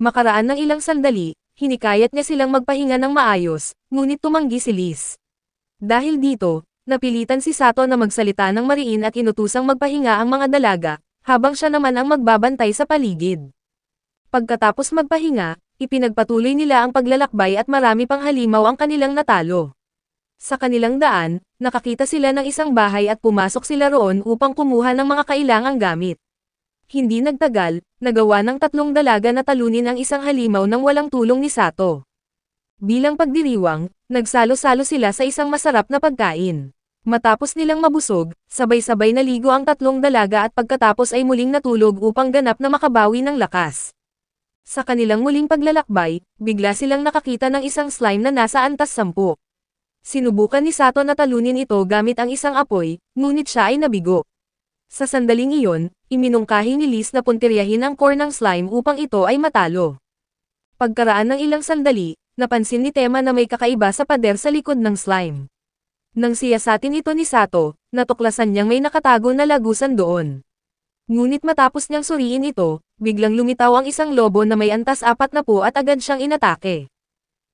Makaraan ng ilang sandali, hinikayat niya silang magpahinga ng maayos, ngunit tumanggi si Liz. Dahil dito, napilitan si Sato na magsalita ng mariin at inutusang magpahinga ang mga dalaga, habang siya naman ang magbabantay sa paligid. Pagkatapos magpahinga, ipinagpatuloy nila ang paglalakbay at marami pang halimaw ang kanilang natalo. Sa kanilang daan, nakakita sila ng isang bahay at pumasok sila roon upang kumuha ng mga kailangang gamit. Hindi nagtagal, nagawa ng tatlong dalaga na talunin ang isang halimaw nang walang tulong ni Sato. Bilang pagdiriwang, nagsalo-salo sila sa isang masarap na pagkain. Matapos nilang mabusog, sabay-sabay naligo ang tatlong dalaga at pagkatapos ay muling natulog upang ganap na makabawi ng lakas. Sa kanilang muling paglalakbay, bigla silang nakakita ng isang slime na nasa antas 10. Sinubukan ni Sato na talunin ito gamit ang isang apoy, ngunit siya ay nabigo. Sa sandaling iyon, iminungkahi ni Liz na puntiryahin ang core ng slime upang ito ay matalo. Pagkaraan ng ilang sandali, napansin ni Tema na may kakaiba sa pader sa likod ng slime. Nang siyasatin ito ni Sato, natuklasan niyang may nakatago na lagusan doon. Ngunit matapos niyang suriin ito, biglang lumitaw ang isang lobo na may antas 40 at agad siyang inatake.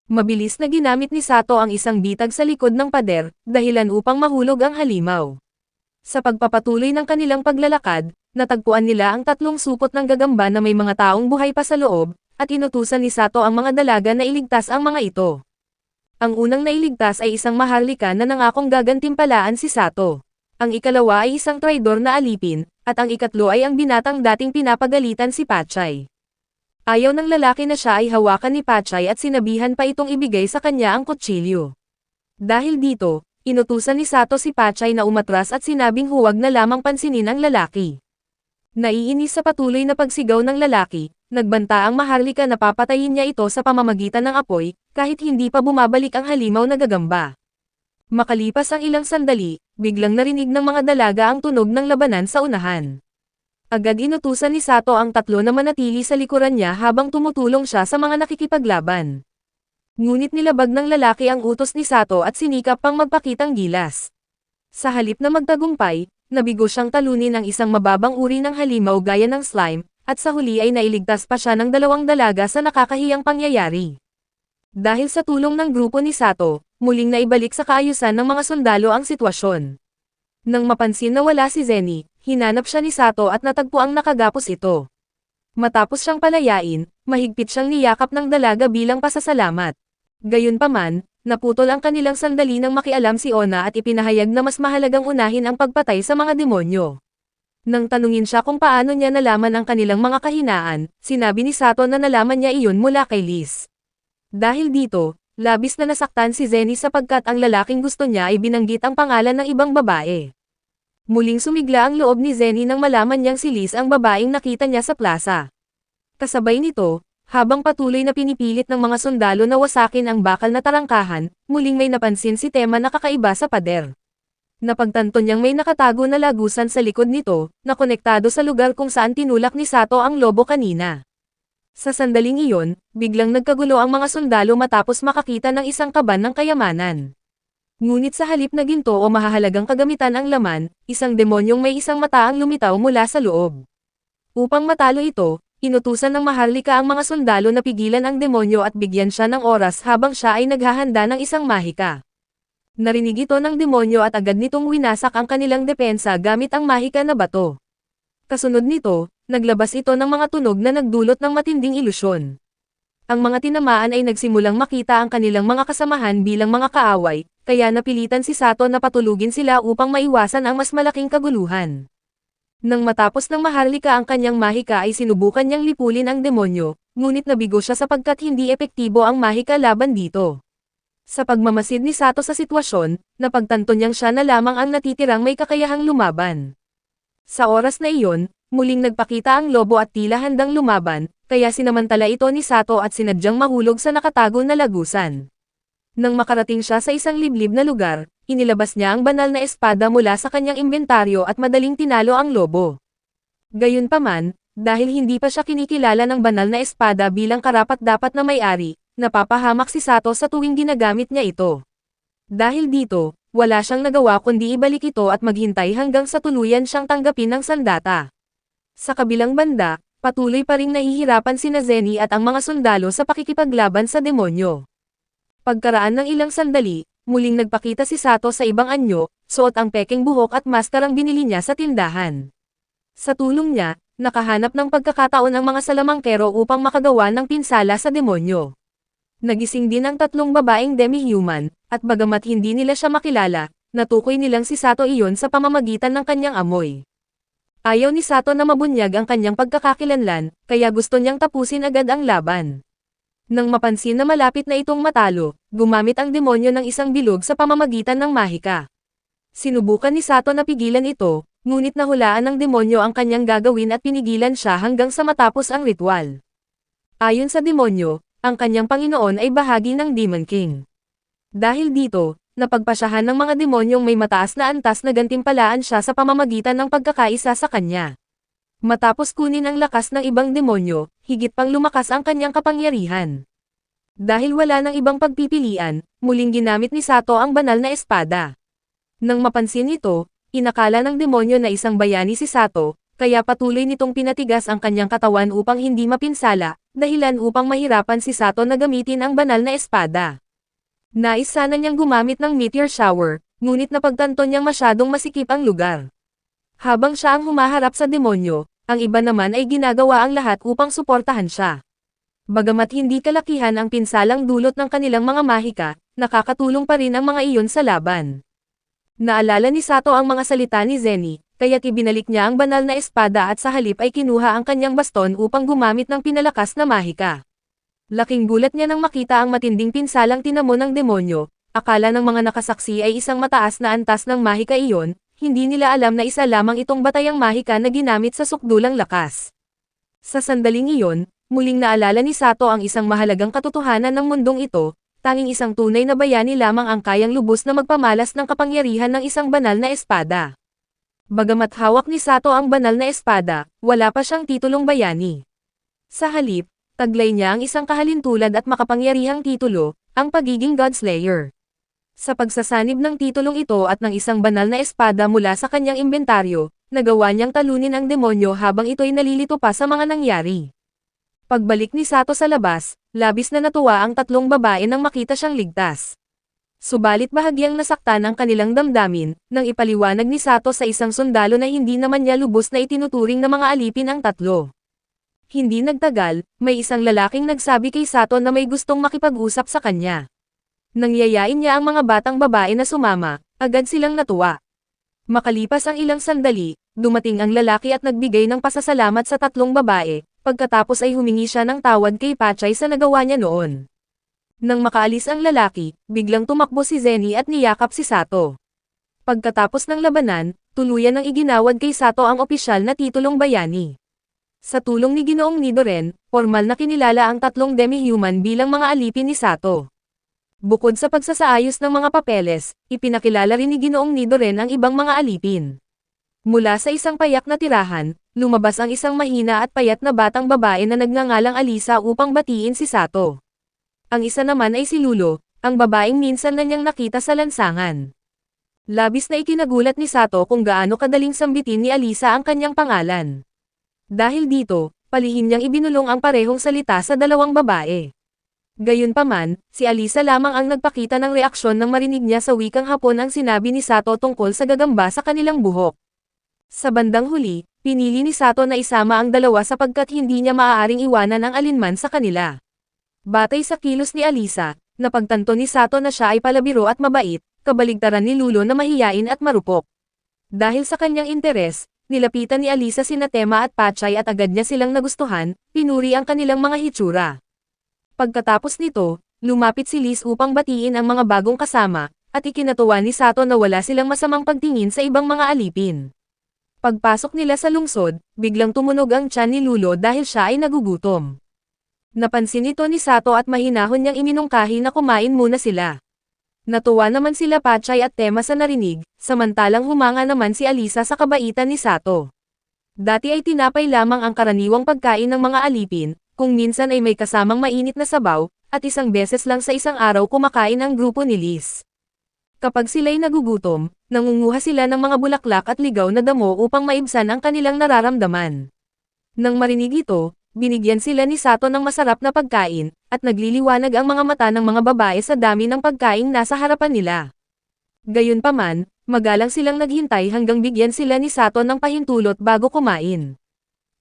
Mabilis na ginamit ni Sato ang isang bitag sa likod ng pader, dahilan upang mahulog ang halimaw. Sa pagpapatuloy ng kanilang paglalakad, natagpuan nila ang tatlong supot ng gagamba na may mga taong buhay pa sa loob, at inutusan ni Sato ang mga dalaga na iligtas ang mga ito. Ang unang nailigtas ay isang maharlika na nangakong gagantimpalaan si Sato. Ang ikalawa ay isang traidor na alipin, at ang ikatlo ay ang binatang dating pinapagalitan si Pachay. Ayaw ng lalaki na siya ay hawakan ni Pachay at sinabihan pa itong ibigay sa kanya ang kutsilyo. Dahil dito, inutusan ni Sato si Pachay na umatras at sinabing huwag na lamang pansinin ang lalaki. Naiinis sa patuloy na pagsigaw ng lalaki, nagbanta ang maharlika na papatayin niya ito sa pamamagitan ng apoy, kahit hindi pa bumabalik ang halimaw na gagamba. Makalipas ang ilang sandali, biglang narinig ng mga dalaga ang tunog ng labanan sa unahan. Agad inutusan ni Sato ang tatlo na manatili sa likuran niya habang tumutulong siya sa mga nakikipaglaban. Ngunit nilabag ng lalaki ang utos ni Sato at sinikap pang magpakitang gilas. Sa halip na magtagumpay, nabigo siyang talunin ang isang mababang uri ng halimaw gaya ng slime, at sa huli ay nailigtas pa siya ng dalawang dalaga sa nakakahiyang pangyayari. Dahil sa tulong ng grupo ni Sato, muling naibalik sa kaayusan ng mga sundalo ang sitwasyon. Nang mapansin na wala si Zenny, hinanap siya ni Sato at natagpuang nakagapos ito. Matapos siyang palayain, mahigpit siyang niyakap ng dalaga bilang pasasalamat. Gayunpaman, naputol ang kanilang sandali nang makialam si Ona at ipinahayag na mas mahalagang unahin ang pagpatay sa mga demonyo. Nang tanungin siya kung paano niya nalaman ang kanilang mga kahinaan, sinabi ni Sato na nalaman niya iyon mula kay Liz. Dahil dito, labis na nasaktan si Zenny sapagkat ang lalaking gusto niya ay binanggit ang pangalan ng ibang babae. Muling sumigla ang loob ni Zenny nang malaman niyang si Liz ang babaeng nakita niya sa plaza. Kasabay nito, habang patuloy na pinipilit ng mga sundalo na wasakin ang bakal na tarangkahan, muling may napansin si Tema na kakaiba sa pader. Napagtanto niyang may nakatago na lagusan sa likod nito, na konektado sa lugar kung saan tinulak ni Sato ang lobo kanina. Sa sandaling iyon, biglang nagkagulo ang mga sundalo matapos makakita ng isang kaban ng kayamanan. Ngunit sa halip na ginto o mahahalagang kagamitan ang laman, isang demonyong may isang mata ang lumitaw mula sa loob. Upang matalo ito, inutusan ng maharlika ang mga sundalo na pigilan ang demonyo at bigyan siya ng oras habang siya ay naghahanda ng isang mahika. Narinig ito ng demonyo at agad nitong winasak ang kanilang depensa gamit ang mahika na bato. Kasunod nito, naglabas ito ng mga tunog na nagdulot ng matinding ilusyon. Ang mga tinamaan ay nagsimulang makita ang kanilang mga kasamahan bilang mga kaaway, kaya napilitan si Sato na patulugin sila upang maiwasan ang mas malaking kaguluhan. Nang matapos ng maharlika ang kanyang mahika ay sinubukan niyang lipulin ang demonyo, ngunit nabigo siya sapagkat hindi epektibo ang mahika laban dito. Sa pagmamasid ni Sato sa sitwasyon, napagtanto niyang siya na lamang ang natitirang may kakayahang lumaban. Sa oras na iyon, muling nagpakita ang lobo at tila handang lumaban, kaya sinamantala ito ni Sato at sinadyang mahulog sa nakatago na lagusan. Nang makarating siya sa isang liblib na lugar, inilabas niya ang banal na espada mula sa kanyang inventaryo at madaling tinalo ang lobo. Gayunpaman, dahil hindi pa siya kinikilala ng banal na espada bilang karapat-dapat na may-ari, napapahamak si Sato sa tuwing ginagamit niya ito. Dahil dito, wala siyang nagawa kundi ibalik ito at maghintay hanggang sa tuluyan siyang tanggapin ng sandata. Sa kabilang banda, patuloy pa ring nahihirapan sina Zenny at ang mga sundalo sa pakikipaglaban sa demonyo. Pagkaraan ng ilang sandali, muling nagpakita si Sato sa ibang anyo, suot ang peking buhok at maskarang binili niya sa tindahan. Sa tulong niya, nakahanap ng pagkakataon ang mga salamangkero upang makagawa ng pinsala sa demonyo. Nagising din ang tatlong babaeng demi-human, at bagamat hindi nila siya makilala, natukoy nilang si Sato iyon sa pamamagitan ng kanyang amoy. Ayaw ni Sato na mabunyag ang kanyang pagkakakilanlan, kaya gusto niyang tapusin agad ang laban. Nang mapansin na malapit na itong matalo, gumamit ang demonyo ng isang bilog sa pamamagitan ng mahika. Sinubukan ni Sato na pigilan ito, ngunit nahulaan ng demonyo ang kanyang gagawin at pinigilan siya hanggang sa matapos ang ritual. Ayon sa demonyo, ang kanyang Panginoon ay bahagi ng Demon King. Dahil dito, napagpasyahan ng mga demonyong may mataas na antas na gantimpalaan siya sa pamamagitan ng pagkakaisa sa kanya. Matapos kunin ang lakas ng ibang demonyo, higit pang lumakas ang kanyang kapangyarihan. Dahil wala ng ibang pagpipilian, muling ginamit ni Sato ang banal na espada. Nang mapansin ito, inakala ng demonyo na isang bayani si Sato, kaya patuloy nitong pinatigas ang kanyang katawan upang hindi mapinsala, dahilan upang mahirapan si Sato na gamitin ang banal na espada. Nais sana niyang gumamit ng meteor shower, ngunit napagtanto niyang masyadong masikip ang lugar. Habang siya ang humaharap sa demonyo, ang iba naman ay ginagawa ang lahat upang suportahan siya. Bagamat hindi kalakihan ang pinsalang dulot ng kanilang mga mahika, nakakatulong pa rin ang mga iyon sa laban. Naalala ni Sato ang mga salita ni Zenny, kaya't ibinalik niya ang banal na espada at sa halip ay kinuha ang kanyang baston upang gumamit ng pinalakas na mahika. Laking gulat niya nang makita ang matinding pinsalang tinamo ng demonyo, akala ng mga nakasaksi ay isang mataas na antas ng mahika iyon, hindi nila alam na isa lamang itong batayang mahika na ginamit sa sukdulang lakas. Sa sandaling iyon, muling naalala ni Sato ang isang mahalagang katotohanan ng mundong ito, tanging isang tunay na bayani lamang ang kayang lubos na magpamalas ng kapangyarihan ng isang banal na espada. Bagamat hawak ni Sato ang banal na espada, wala pa siyang titulong bayani. Sa halip, taglay niya ang isang kahalintulad at makapangyarihang titulo, ang pagiging Godslayer. Sa pagsasanib ng titulong ito at ng isang banal na espada mula sa kanyang inventaryo, nagawa niyang talunin ang demonyo habang ito'y nalilito pa sa mga nangyari. Pagbalik ni Sato sa labas, labis na natuwa ang tatlong babae nang makita siyang ligtas. Subalit bahagyang nasaktan ang kanilang damdamin, nang ipaliwanag ni Sato sa isang sundalo na hindi naman niya lubos na itinuturing na mga alipin ang tatlo. Hindi nagtagal, may isang lalaking nagsabi kay Sato na may gustong makipag-usap sa kanya. Nangyayain niya ang mga batang babae na sumama, agad silang natuwa. Makalipas ang ilang sandali, dumating ang lalaki at nagbigay ng pasasalamat sa tatlong babae, pagkatapos ay humingi siya ng tawad kay Pachay sa nagawa niya noon. Nang makaalis ang lalaki, biglang tumakbo si Zenny at niyakap si Sato. Pagkatapos ng labanan, tuluyan ng iginawad kay Sato ang opisyal na titulong bayani. Sa tulong ni Ginoong Nidoren, formal na kinilala ang tatlong demi-human bilang mga alipin ni Sato. Bukod sa pagsasaayos ng mga papeles, ipinakilala rin ni Ginoong Nidoren ang ibang mga alipin. Mula sa isang payak na tirahan, lumabas ang isang mahina at payat na batang babae na nagngangalang Alisa upang batiin si Sato. Ang isa naman ay si Lulo, ang babaeng minsan na niyang nakita sa lansangan. Labis na ikinagulat ni Sato kung gaano kadaling sambitin ni Alisa ang kanyang pangalan. Dahil dito, palihim niyang ibinulong ang parehong salita sa dalawang babae. Gayunpaman, si Alisa lamang ang nagpakita ng reaksyon nang marinig niya sa wikang Hapon ang sinabi ni Sato tungkol sa gagamba sa kanilang buhok. Sa bandang huli, pinili ni Sato na isama ang dalawa sapagkat hindi niya maaaring iwanan ang alinman sa kanila. Batay sa kilos ni Alisa, napagtanto ni Sato na siya ay palabiro at mabait, kabaligtaran ni Lulo na mahiyain at marupok. Dahil sa kanyang interes, nilapitan ni Alisa sina Tema at Pachay at agad niya silang nagustuhan, pinuri ang kanilang mga hitsura. Pagkatapos nito, lumapit si Liz upang batiin ang mga bagong kasama, at ikinatuwa ni Sato na wala silang masamang pagtingin sa ibang mga alipin. Pagpasok nila sa lungsod, biglang tumunog ang tiyan ni Lulo dahil siya ay nagugutom. Napansin ito ni Sato at mahinahon niyang iminungkahi na kumain muna sila. Natuwa naman sila Pachay at Tema sa narinig, samantalang humanga naman si Alisa sa kabaitan ni Sato. Dati ay tinapay lamang ang karaniwang pagkain ng mga alipin, kung minsan ay may kasamang mainit na sabaw, at isang beses lang sa isang araw kumakain ang grupo ni Liz. Kapag sila'y nagugutom, nangunguha sila ng mga bulaklak at ligaw na damo upang maibsan ang kanilang nararamdaman. Nang marinig ito, binigyan sila ni Sato ng masarap na pagkain, at nagliliwanag ang mga mata ng mga babae sa dami ng pagkaing nasa harapan nila. Gayunpaman, magalang silang naghintay hanggang bigyan sila ni Sato ng pahintulot bago kumain.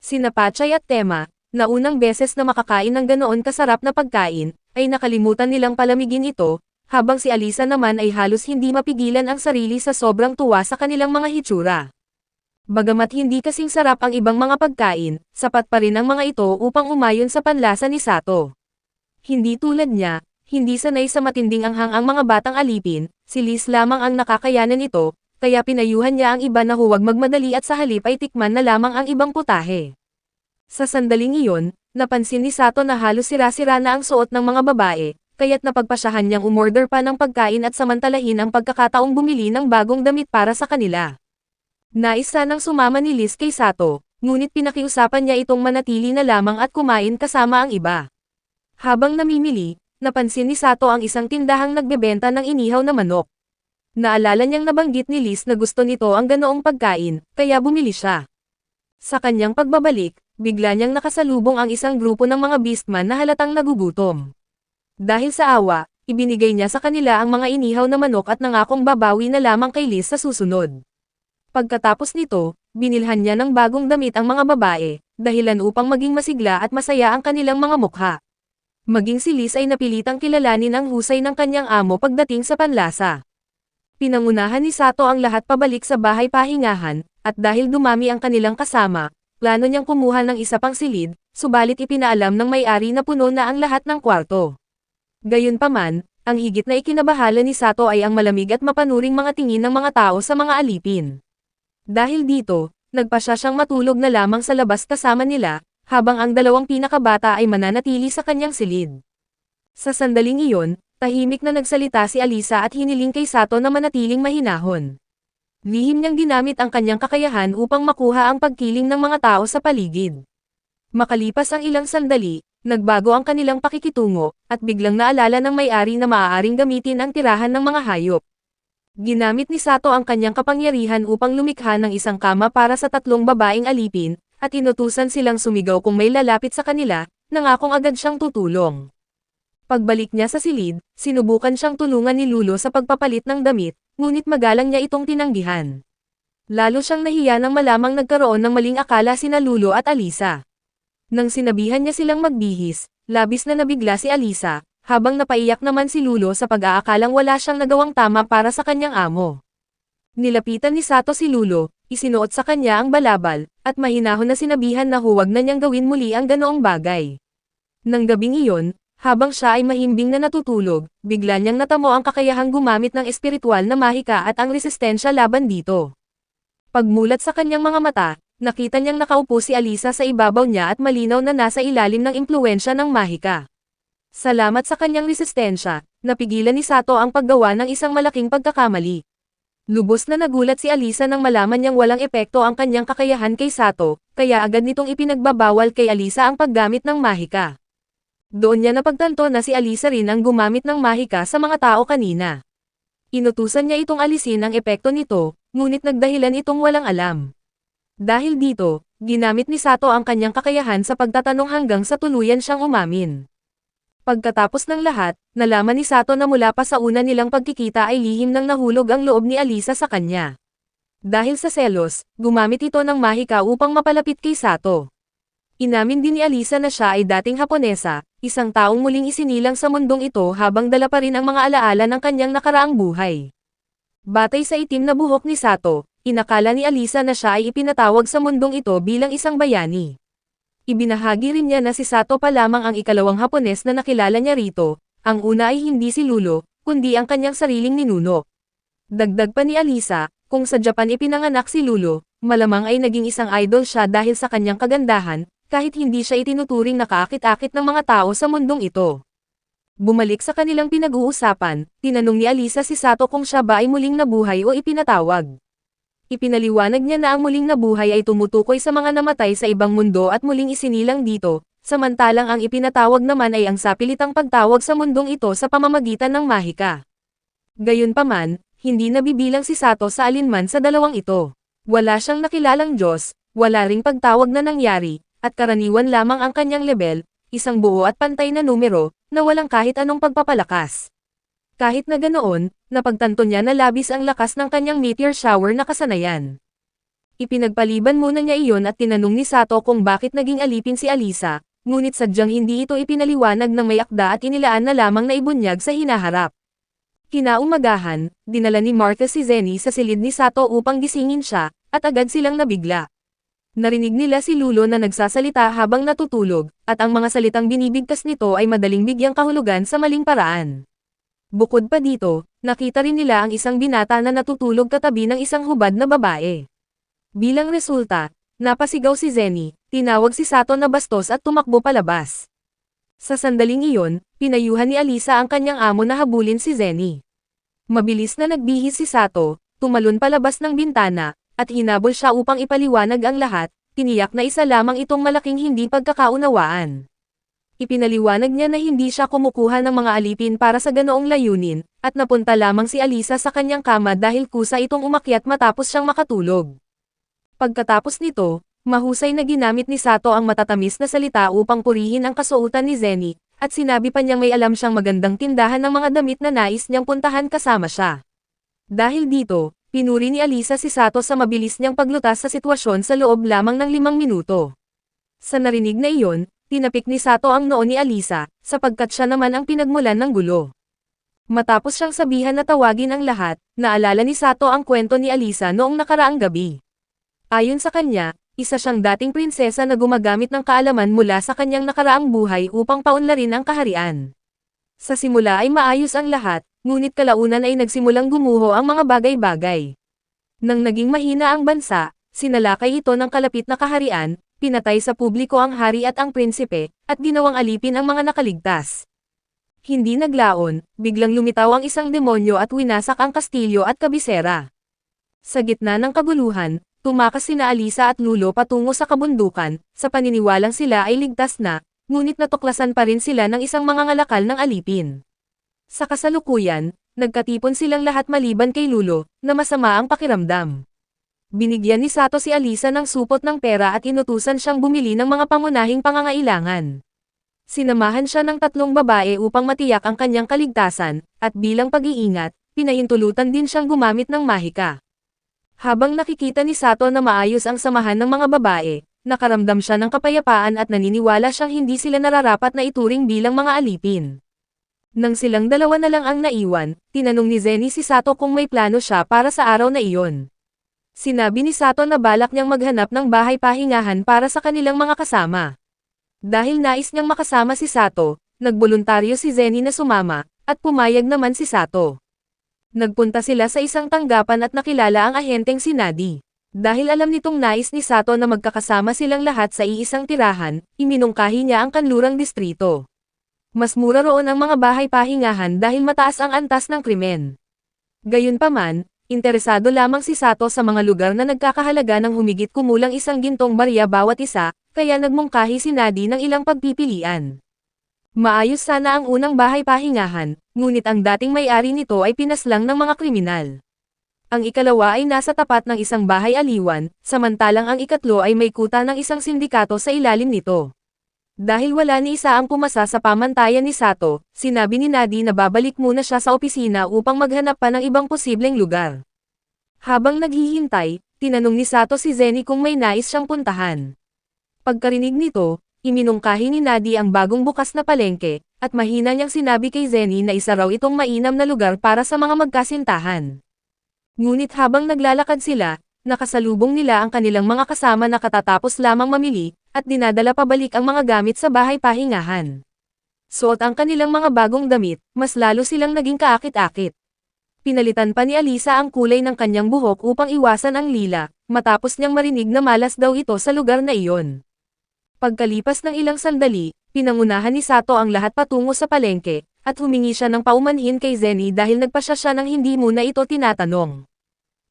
Sina Pachay at Tema, na unang beses na makakain ng ganoon kasarap na pagkain, ay nakalimutan nilang palamigin ito, habang si Alisa naman ay halos hindi mapigilan ang sarili sa sobrang tuwa sa kanilang mga hitsura. Bagamat hindi kasing sarap ang ibang mga pagkain, sapat pa rin ang mga ito upang umayon sa panlasa ni Sato. Hindi tulad niya, hindi sanay sa matinding anghang ang mga batang alipin, si Liz lamang ang nakakayanan ito, kaya pinayuhan niya ang iba na huwag magmadali at sa halip ay tikman na lamang ang ibang putahe. Sa sandaling iyon, napansin ni Sato na halos sira-sira na ang suot ng mga babae, kaya't napagpasyahan niyang umorder pa ng pagkain at samantalahin ang pagkakataong bumili ng bagong damit para sa kanila. Nais sanang sumama ni Liz kay Sato, ngunit pinakiusapan niya itong manatili na lamang at kumain kasama ang iba. Habang namimili, napansin ni Sato ang isang tindahang nagbebenta ng inihaw na manok. Naalala niyang nabanggit ni Liz na gusto nito ang ganoong pagkain, kaya bumili siya. Sa kanyang pagbabalik, bigla niyang nakasalubong ang isang grupo ng mga beastman na halatang nagugutom. Dahil sa awa, ibinigay niya sa kanila ang mga inihaw na manok at nangakong babawi na lamang kay Liz sa susunod. Pagkatapos nito, binilhan niya ng bagong damit ang mga babae, dahilan upang maging masigla at masaya ang kanilang mga mukha. Maging si Liz ay napilitang kilalanin ang husay ng kanyang amo pagdating sa panlasa. Pinangunahan ni Sato ang lahat pabalik sa bahay pahingahan, at dahil dumami ang kanilang kasama, plano niyang kumuha ng isa pang silid, subalit ipinaalam ng may-ari na puno na ang lahat ng kwarto. Gayunpaman, ang higit na ikinabahala ni Sato ay ang malamig at mapanuring mga tingin ng mga tao sa mga alipin. Dahil dito, nagpasya siyang matulog na lamang sa labas kasama nila, habang ang dalawang pinakabata ay mananatili sa kanyang silid. Sa sandaling iyon, tahimik na nagsalita si Alisa at hiniling kay Sato na manatiling mahinahon. Lihim niyang ginamit ang kanyang kakayahan upang makuha ang pagkiling ng mga tao sa paligid. Makalipas ang ilang sandali, nagbago ang kanilang pakikitungo, at biglang naalala ng may-ari na maaaring gamitin ang tirahan ng mga hayop. Ginamit ni Sato ang kanyang kapangyarihan upang lumikha ng isang kama para sa tatlong babaeng alipin, at inutusan silang sumigaw kung may lalapit sa kanila, nangakong agad siyang tutulong. Pagbalik niya sa silid, sinubukan siyang tulungan ni Lulo sa pagpapalit ng damit, ngunit magalang niya itong tinanggihan. Lalo siyang nahiya nang malamang nagkaroon ng maling akala sina Lulo at Alisa. Nang sinabihan niya silang magbihis, labis na nabigla si Alisa, habang napaiyak naman si Lulo sa pag-aakalang wala siyang nagawang tama para sa kanyang amo. Nilapitan ni Sato si Lulo, isinuot sa kanya ang balabal, at mahinahon na sinabihan na huwag na niyang gawin muli ang ganoong bagay. Nang gabing iyon, habang siya ay mahimbing na natutulog, bigla niyang natamo ang kakayahang gumamit ng espiritual na mahika at ang resistensya laban dito. Pagmulat sa kanyang mga mata, nakita niyang nakaupo si Alisa sa ibabaw niya at malinaw na nasa ilalim ng impluwensya ng mahika. Salamat sa kanyang resistensya, napigilan ni Sato ang paggawa ng isang malaking pagkakamali. Lubos na nagulat si Alisa nang malaman niyang walang epekto ang kanyang kakayahan kay Sato, kaya agad nitong ipinagbabawal kay Alisa ang paggamit ng mahika. Doon niya napagtanto na si Alisa rin ang gumamit ng mahika sa mga tao kanina. Inutusan niya itong alisin ang epekto nito, ngunit nagdahilan itong walang alam. Dahil dito, ginamit ni Sato ang kanyang kakayahan sa pagtatanong hanggang sa tuluyan siyang umamin. Pagkatapos ng lahat, nalaman ni Sato na mula pa sa una nilang pagkikita ay lihim nang nahulog ang loob ni Alisa sa kanya. Dahil sa selos, gumamit ito ng mahika upang mapalapit kay Sato. Inamin din ni Alisa na siya ay dating Haponesa, isang taong muling isinilang sa mundong ito habang dala pa rin ang mga alaala ng kanyang nakaraang buhay. Batay sa itim na buhok ni Sato, inakala ni Alisa na siya ay ipinatawag sa mundong ito bilang isang bayani. Ibinahagi rin niya na si Sato pa lamang ang ikalawang Hapones na nakilala niya rito, ang una ay hindi si Lulo, kundi ang kanyang sariling ninuno. Dagdag pa ni Alisa, kung sa Japan ipinanganak si Lulo, malamang ay naging isang idol siya dahil sa kanyang kagandahan, kahit hindi siya itinuturing na kaakit-akit ng mga tao sa mundong ito. Bumalik sa kanilang pinag-uusapan, tinanong ni Alisa si Sato kung siya ba ay muling nabuhay o ipinatawag. Ipinaliwanag niya na ang muling nabuhay ay tumutukoy sa mga namatay sa ibang mundo at muling isinilang dito, samantalang ang ipinatawag naman ay ang sapilitang pagtawag sa mundong ito sa pamamagitan ng mahika. Gayunpaman, hindi nabibilang si Sato sa alinman sa dalawang ito. Wala siyang nakilalang Diyos, wala ring pagtawag na nangyari, at karaniwan lamang ang kanyang level, isang buo at pantay na numero, na walang kahit anong pagpapalakas. Kahit na ganoon, napagtanto niya na labis ang lakas ng kanyang meteor shower na kasanayan. Ipinagpaliban muna niya iyon at tinanong ni Sato kung bakit naging alipin si Alisa, ngunit sadyang hindi ito ipinaliwanag ng may akda at inilaan na lamang na ibunyag sa hinaharap. Kinaumagahan, dinala ni Martha si Zenny sa silid ni Sato upang gisingin siya, at agad silang nabigla. Narinig nila si Lulo na nagsasalita habang natutulog, at ang mga salitang binibigkas nito ay madaling bigyang kahulugan sa maling paraan. Bukod pa dito, nakita rin nila ang isang binata na natutulog katabi ng isang hubad na babae. Bilang resulta, napasigaw si Zenny, tinawag si Sato na bastos at tumakbo palabas. Sa sandaling iyon, pinayuhan ni Alisa ang kanyang amo na habulin si Zenny. Mabilis na nagbihis si Sato, tumalon palabas ng bintana, at hinabol siya upang ipaliwanag ang lahat, tiniyak na isa lamang itong malaking hindi pagkakaunawaan. Ipinaliwanag niya na hindi siya kumukuha ng mga alipin para sa ganoong layunin, at napunta lamang si Alisa sa kanyang kama dahil kusa itong umakyat matapos siyang makatulog. Pagkatapos nito, mahusay na ginamit ni Sato ang matatamis na salita upang purihin ang kasuotan ni Zenny, at sinabi pa niyang may alam siyang magandang tindahan ng mga damit na nais niyang puntahan kasama siya. Dahil dito, pinuri ni Alisa si Sato sa mabilis niyang paglutas sa sitwasyon sa loob lamang ng 5 minuto. Sa narinig na iyon, tinapik ni Sato ang noo ni Alisa, sapagkat siya naman ang pinagmulan ng gulo. Matapos siyang sabihan na tawagin ang lahat, naalala ni Sato ang kwento ni Alisa noong nakaraang gabi. Ayon sa kanya, isa siyang dating prinsesa na gumagamit ng kaalaman mula sa kanyang nakaraang buhay upang paunlarin ang kaharian. Sa simula ay maayos ang lahat, ngunit kalaunan ay nagsimulang gumuho ang mga bagay-bagay. Nang naging mahina ang bansa, sinalakay ito ng kalapit na kaharian, pinatay sa publiko ang hari at ang prinsipe, at ginawang alipin ang mga nakaligtas. Hindi naglaon, biglang lumitaw ang isang demonyo at winasak ang kastilyo at kabisera. Sa gitna ng kaguluhan, tumakas sina Alisa at Lulo patungo sa kabundukan, sa paniniwalang sila ay ligtas na, ngunit natuklasan pa rin sila ng isang mangangalakal ng alipin. Sa kasalukuyan, nagkatipon silang lahat maliban kay Lulo, na masama ang pakiramdam. Binigyan ni Sato si Alisa ng supot ng pera at inutusan siyang bumili ng mga pangunahing pangangailangan. Sinamahan siya ng 3 babae upang matiyak ang kanyang kaligtasan, at bilang pag-iingat, pinahintulutan din siyang gumamit ng mahika. Habang nakikita ni Sato na maayos ang samahan ng mga babae, nakaramdam siya ng kapayapaan at naniniwala siyang hindi sila nararapat na ituring bilang mga alipin. Nang silang dalawa na lang ang naiwan, tinanong ni Zenny si Sato kung may plano siya para sa araw na iyon. Sinabi ni Sato na balak niyang maghanap ng bahay pahingahan para sa kanilang mga kasama. Dahil nais niyang makasama si Sato, nagboluntaryo si Zenny na sumama, at pumayag naman si Sato. Nagpunta sila sa isang tanggapan at nakilala ang ahenteng si Nadi. Dahil alam nitong nais ni Sato na magkakasama silang lahat sa iisang tirahan, iminungkahi niya ang kanlurang distrito. Mas mura roon ang mga bahay pahingahan dahil mataas ang antas ng krimen. Gayunpaman, interesado lamang si Sato sa mga lugar na nagkakahalaga ng humigit kumulang 1 gintong barya bawat isa, kaya nagmungkahi si Nadi ng ilang pagpipilian. Maayos sana ang unang bahay pahingahan, ngunit ang dating may-ari nito ay pinaslang ng mga kriminal. Ang ikalawa ay nasa tapat ng isang bahay aliwan, samantalang ang ikatlo ay may kuta ng isang sindikato sa ilalim nito. Dahil wala ni isa ang pumasa sa pamantayan ni Sato, sinabi ni Nadi na babalik muna siya sa opisina upang maghanap pa ng ibang posibleng lugar. Habang naghihintay, tinanong ni Sato si Zenny kung may nais siyang puntahan. Pagkarinig nito, iminungkahi ni Nadi ang bagong bukas na palengke, at mahina niyang sinabi kay Zenny na isa raw itong mainam na lugar para sa mga magkasintahan. Ngunit habang naglalakad sila, nakasalubong nila ang kanilang mga kasama na katatapos lamang mamili, at dinadala pabalik ang mga gamit sa bahay pahingahan. Suot ang kanilang mga bagong damit, mas lalo silang naging kaakit-akit. Pinalitan pa ni Alisa ang kulay ng kanyang buhok upang iwasan ang lila, matapos niyang marinig na malas daw ito sa lugar na iyon. Pagkalipas ng ilang sandali, pinangunahan ni Sato ang lahat patungo sa palengke, at humingi siya ng paumanhin kay Zenny dahil nagpasya siya ng hindi muna ito tinatanong.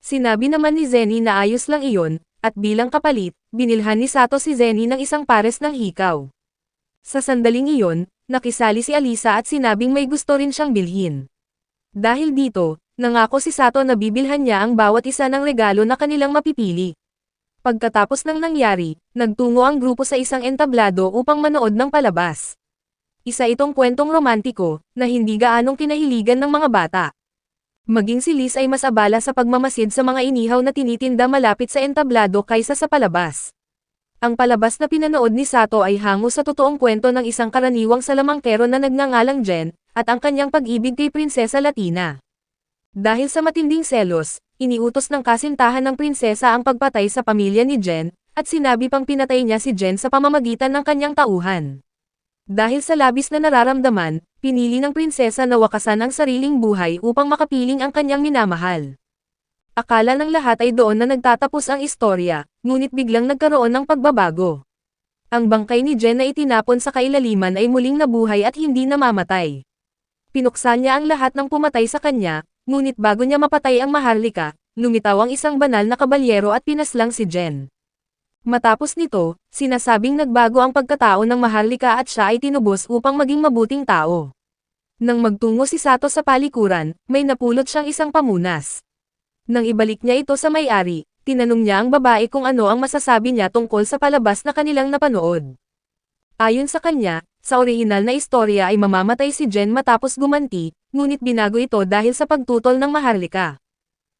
Sinabi naman ni Zenny na ayos lang iyon, at bilang kapalit, binilhan ni Sato si Zenny ng isang pares ng hikaw. Sa sandaling iyon, nakisali si Alisa at sinabing may gusto rin siyang bilhin. Dahil dito, nangako si Sato na bibilhan niya ang bawat isa ng regalo na kanilang mapipili. Pagkatapos ng nangyari, nagtungo ang grupo sa isang entablado upang manood ng palabas. Isa itong kwentong romantiko, na hindi gaanong kinahiligan ng mga bata. Maging si Liz ay mas abala sa pagmamasid sa mga inihaw na tinitinda malapit sa entablado kaysa sa palabas. Ang palabas na pinanood ni Sato ay hango sa totoong kwento ng isang karaniwang salamangkero na nagngangalang Jen, at ang kanyang pag-ibig kay Prinsesa Latina. Dahil sa matinding selos, iniutos ng kasintahan ng prinsesa ang pagpatay sa pamilya ni Jen, at sinabi pang pinatay niya si Jen sa pamamagitan ng kanyang tauhan. Dahil sa labis na nararamdaman, pinili ng prinsesa na wakasan ang sariling buhay upang makapiling ang kanyang minamahal. Akala ng lahat ay doon na nagtatapos ang istorya, ngunit biglang nagkaroon ng pagbabago. Ang bangkay ni Jen na itinapon sa kailaliman ay muling nabuhay at hindi namamatay. Pinuksan niya ang lahat ng pumatay sa kanya, ngunit bago niya mapatay ang Maharlika, lumitaw ang isang banal na kabalyero at pinaslang si Jen. Matapos nito, sinasabing nagbago ang pagkatao ng Maharlika at siya ay tinubos upang maging mabuting tao. Nang magtungo si Sato sa palikuran, may napulot siyang isang pamunas. Nang ibalik niya ito sa may-ari, tinanong niya ang babae kung ano ang masasabi niya tungkol sa palabas na kanilang napanood. Ayon sa kanya, sa orihinal na istorya ay mamamatay si Jen matapos gumanti, ngunit binago ito dahil sa pagtutol ng Maharlika.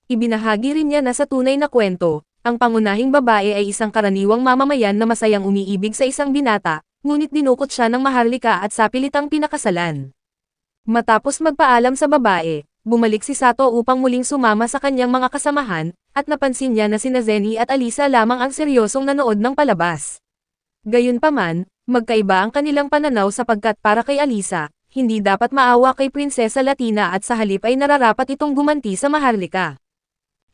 Ibinahagi rin niya na sa tunay na kwento, ang pangunahing babae ay isang karaniwang mamamayan na masayang umiibig sa isang binata, ngunit dinukot siya ng Maharlika at sapilitang pinakasalan. Matapos magpaalam sa babae, bumalik si Sato upang muling sumama sa kanyang mga kasamahan, at napansin niya na sina Zenny at Alisa lamang ang seryosong nanood ng palabas. Gayunpaman, magkaiba ang kanilang pananaw sapagkat para kay Alisa, hindi dapat maawa kay Prinsesa Latina at sa halip ay nararapat itong gumanti sa Maharlika.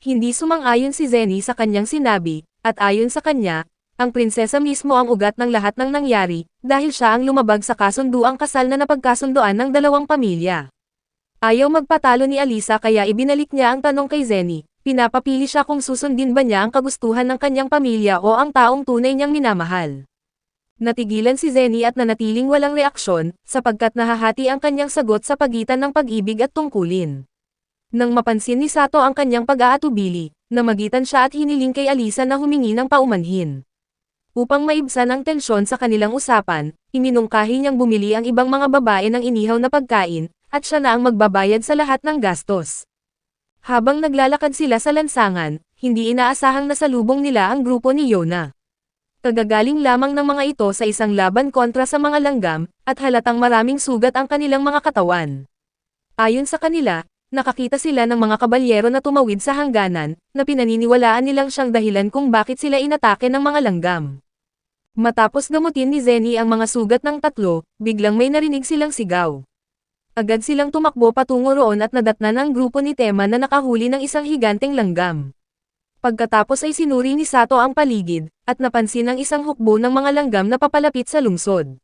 Hindi sumang-ayon si Zenny sa kanyang sinabi, at ayon sa kanya, ang prinsesa mismo ang ugat ng lahat ng nangyari, dahil siya ang lumabag sa kasunduang kasal na napagkasunduan ng dalawang pamilya. Ayaw magpatalo ni Alisa kaya ibinalik niya ang tanong kay Zenny, pinapapili siya kung susundin ba niya ang kagustuhan ng kanyang pamilya o ang taong tunay niyang minamahal. Natigilan si Zenny at nanatiling walang reaksyon, sapagkat nahahati ang kanyang sagot sa pagitan ng pag-ibig at tungkulin. Nang mapansin ni Sato ang kanyang pag-aatubili, namagitan siya at hiniling kay Alisa na humingi ng paumanhin. Upang maibsan ang tensyon sa kanilang usapan, iminungkahi niyang bumili ang ibang mga babae ng inihaw na pagkain, at siya na ang magbabayad sa lahat ng gastos. Habang naglalakad sila sa lansangan, hindi inaasahang nasalubong nila ang grupo ni Yona. Kagagaling lamang ng mga ito sa isang laban kontra sa mga langgam, at halatang maraming sugat ang kanilang mga katawan. Ayon sa kanila, nakakita sila ng mga kabalyero na tumawid sa hangganan, na pinaniniwalaan nilang siyang dahilan kung bakit sila inatake ng mga langgam. Matapos gamutin ni Zenny ang mga sugat ng tatlo, biglang may narinig silang sigaw. Agad silang tumakbo patungo roon at nadatnan ang grupo ni Tema na nakahuli ng isang higanteng langgam. Pagkatapos ay sinuri ni Sato ang paligid, at napansin ang isang hukbo ng mga langgam na papalapit sa lungsod.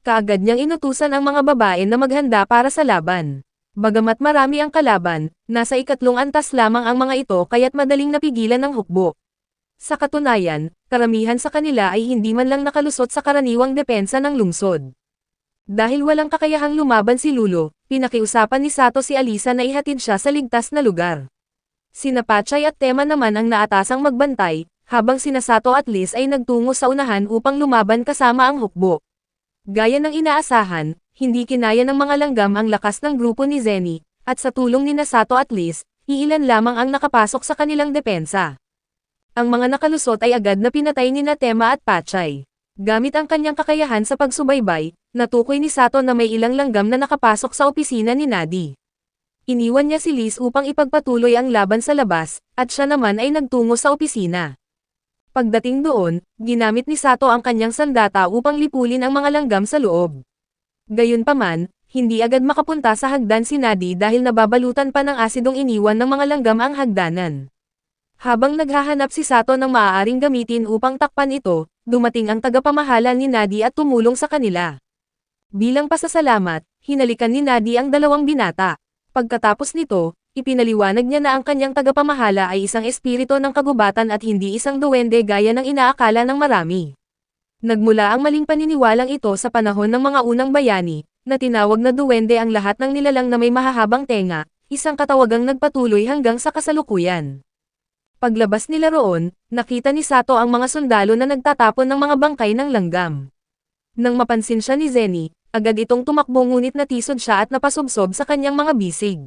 Kaagad niyang inutusan ang mga babae na maghanda para sa laban. Bagamat marami ang kalaban, nasa ikatlong antas lamang ang mga ito kaya't madaling napigilan ng hukbo. Sa katunayan, karamihan sa kanila ay hindi man lang nakalusot sa karaniwang depensa ng lungsod. Dahil walang kakayahang lumaban si Lulo, pinakiusapan ni Sato si Alisa na ihatid siya sa ligtas na lugar. Sina Pachay at Tema naman ang naatasang magbantay, habang sina Sato at Liz ay nagtungo sa unahan upang lumaban kasama ang hukbo. Gaya ng inaasahan, hindi kinaya ng mga langgam ang lakas ng grupo ni Zenny, at sa tulong ni Sato at Liz, iilan lamang ang nakapasok sa kanilang depensa. Ang mga nakalusot ay agad na pinatay ni Tema at Pachay. Gamit ang kanyang kakayahan sa pagsubaybay, natukoy ni Sato na may ilang langgam na nakapasok sa opisina ni Nadi. Iniwan niya si Liz upang ipagpatuloy ang laban sa labas, at siya naman ay nagtungo sa opisina. Pagdating doon, ginamit ni Sato ang kanyang sandata upang lipulin ang mga langgam sa loob. Gayunpaman, hindi agad makapunta sa hagdan si Nadi dahil nababalutan pa ng asidong iniwan ng mga langgam ang hagdanan. Habang naghahanap si Sato ng maaaring gamitin upang takpan ito, dumating ang tagapamahala ni Nadi at tumulong sa kanila. Bilang pasasalamat, hinalikan ni Nadi ang dalawang binata. Pagkatapos nito, ipinaliwanag niya na ang kanyang tagapamahala ay isang espiritu ng kagubatan at hindi isang duwende gaya ng inaakala ng marami. Nagmula ang maling paniniwalang ito sa panahon ng mga unang bayani, na tinawag na duwende ang lahat ng nilalang na may mahahabang tenga, isang katawagang nagpatuloy hanggang sa kasalukuyan. Paglabas nila roon, nakita ni Sato ang mga sundalo na nagtatapon ng mga bangkay ng langgam. Nang mapansin siya ni Zenny, agad itong tumakbo ngunit natisod siya at napasubsob sa kanyang mga bisig.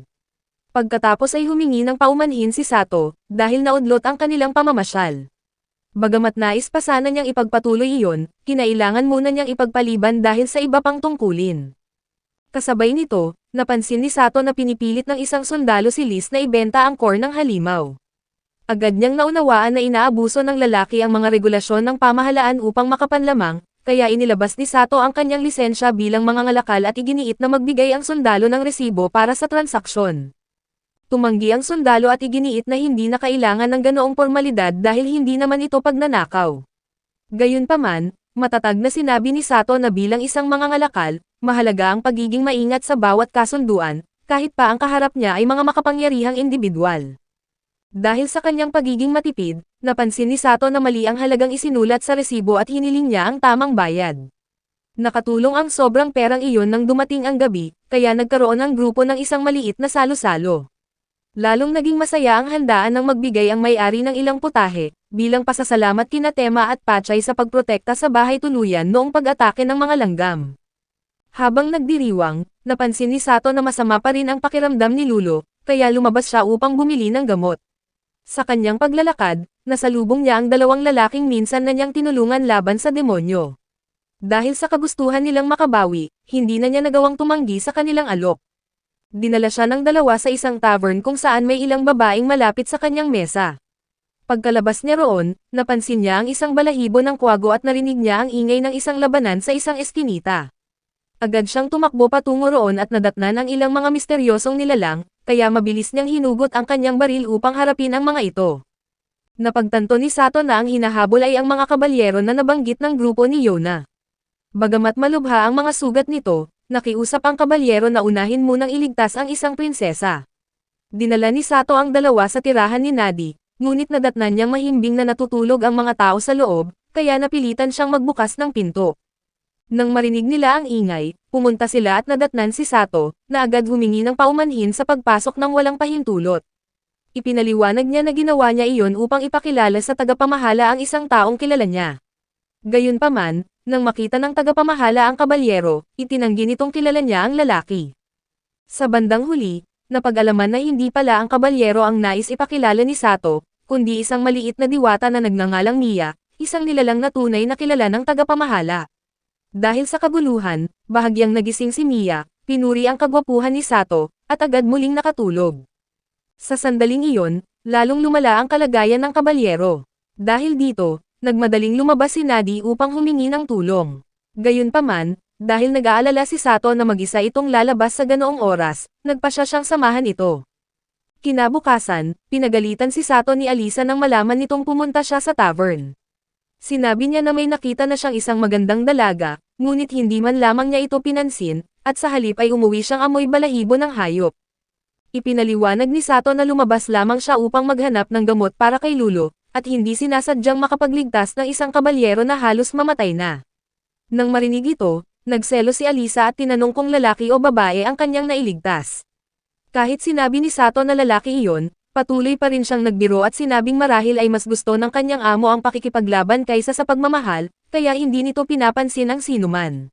Pagkatapos ay humingi ng paumanhin si Sato, dahil naudlot ang kanilang pamamasyal. Bagamat nais pa sana niyang ipagpatuloy iyon, kinailangan muna niyang ipagpaliban dahil sa iba pang tungkulin. Kasabay nito, napansin ni Sato na pinipilit ng isang sundalo si Liz na ibenta ang core ng halimaw. Agad niyang naunawaan na inaabuso ng lalaki ang mga regulasyon ng pamahalaan upang makapanlamang, kaya inilabas ni Sato ang kanyang lisensya bilang mangangalakal at iginiit na magbigay ang sundalo ng resibo para sa transaksyon. Tumanggi ang sundalo at iginiit na hindi na kailangan ng ganoong formalidad dahil hindi naman ito pagnanakaw. Gayunpaman, matatag na sinabi ni Sato na bilang isang mangangalakal, mahalaga ang pagiging maingat sa bawat kasunduan, kahit pa ang kaharap niya ay mga makapangyarihang individual. Dahil sa kanyang pagiging matipid, napansin ni Sato na mali ang halagang isinulat sa resibo at hiniling niya ang tamang bayad. Nakatulong ang sobrang perang iyon nang dumating ang gabi, kaya nagkaroon ang grupo ng isang maliit na salo-salo. Lalong naging masaya ang handaan ng magbigay ang may-ari ng ilang putahe, bilang pasasalamat kina Tema at Pachay sa pagprotekta sa bahay tuluyan noong pag-atake ng mga langgam. Habang nagdiriwang, napansin ni Sato na masama pa rin ang pakiramdam ni Lulo, kaya lumabas siya upang bumili ng gamot. Sa kanyang paglalakad, nasalubong niya ang dalawang lalaking minsan na niyang tinulungan laban sa demonyo. Dahil sa kagustuhan nilang makabawi, hindi na niya nagawang tumanggi sa kanilang alok. Dinala siya ng dalawa sa isang tavern kung saan may ilang babaeng malapit sa kanyang mesa. Pagkalabas niya roon, napansin niya ang isang balahibo ng kwago at narinig niya ang ingay ng isang labanan sa isang eskinita. Agad siyang tumakbo patungo roon at nadatnan ang ilang mga misteryosong nilalang, kaya mabilis niyang hinugot ang kanyang baril upang harapin ang mga ito. Napagtanto ni Sato na ang hinahabol ay ang mga kabalyero na nabanggit ng grupo ni Yona. Bagamat malubha ang mga sugat nito, nakiusap ang kabalyero na unahin munang iligtas ang isang prinsesa. Dinala ni Sato ang dalawa sa tirahan ni Nadi, ngunit nadatnan niyang mahimbing na natutulog ang mga tao sa loob, kaya napilitan siyang magbukas ng pinto. Nang marinig nila ang ingay, pumunta sila at nadatnan si Sato, na agad humingi ng paumanhin sa pagpasok ng walang pahintulot. Ipinaliwanag niya na ginawa niya iyon upang ipakilala sa tagapamahala ang isang taong kilala niya. Gayunpaman, nang makita ng tagapamahala ang kabalyero, itinanggi nitong kilala niya ang lalaki. Sa bandang huli, napag-alaman na hindi pala ang kabalyero ang nais ipakilala ni Sato, kundi isang maliit na diwata na nagngangalang Mia, isang nilalang na tunay na kilala ng tagapamahala. Dahil sa kaguluhan, bahagyang nagising si Mia, pinuri ang kagwapuhan ni Sato, at agad muling nakatulog. Sa sandaling iyon, lalong lumala ang kalagayan ng kabalyero. Dahil dito, nagmadaling lumabas si Nadi upang humingi ng tulong. Gayunpaman, dahil nag-aalala si Sato na mag-isa itong lalabas sa ganoong oras, nagpasya siyang samahan ito. Kinabukasan, pinagalitan si Sato ni Alisa nang malaman nitong pumunta siya sa tavern. Sinabi niya na may nakita na siyang isang magandang dalaga, ngunit hindi man lamang niya ito pinansin, at sa halip ay umuwi siyang amoy balahibo ng hayop. Ipinaliwanag ni Sato na lumabas lamang siya upang maghanap ng gamot para kay Lulo, at hindi sinasadyang makapagligtas ng isang kabalyero na halos mamatay na. Nang marinig ito, nagselo si Alisa at tinanong kung lalaki o babae ang kanyang nailigtas. Kahit sinabi ni Sato na lalaki iyon, patuloy pa rin siyang nagbiro at sinabing marahil ay mas gusto ng kanyang amo ang pakikipaglaban kaysa sa pagmamahal, kaya hindi nito pinapansin ang sinuman.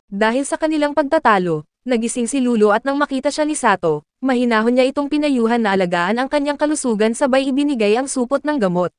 Dahil sa kanilang pagtatalo, nagising si Lulo at nang makita siya ni Sato, mahinahon niya itong pinayuhan na alagaan ang kanyang kalusugan sabay ibinigay ang supot ng gamot.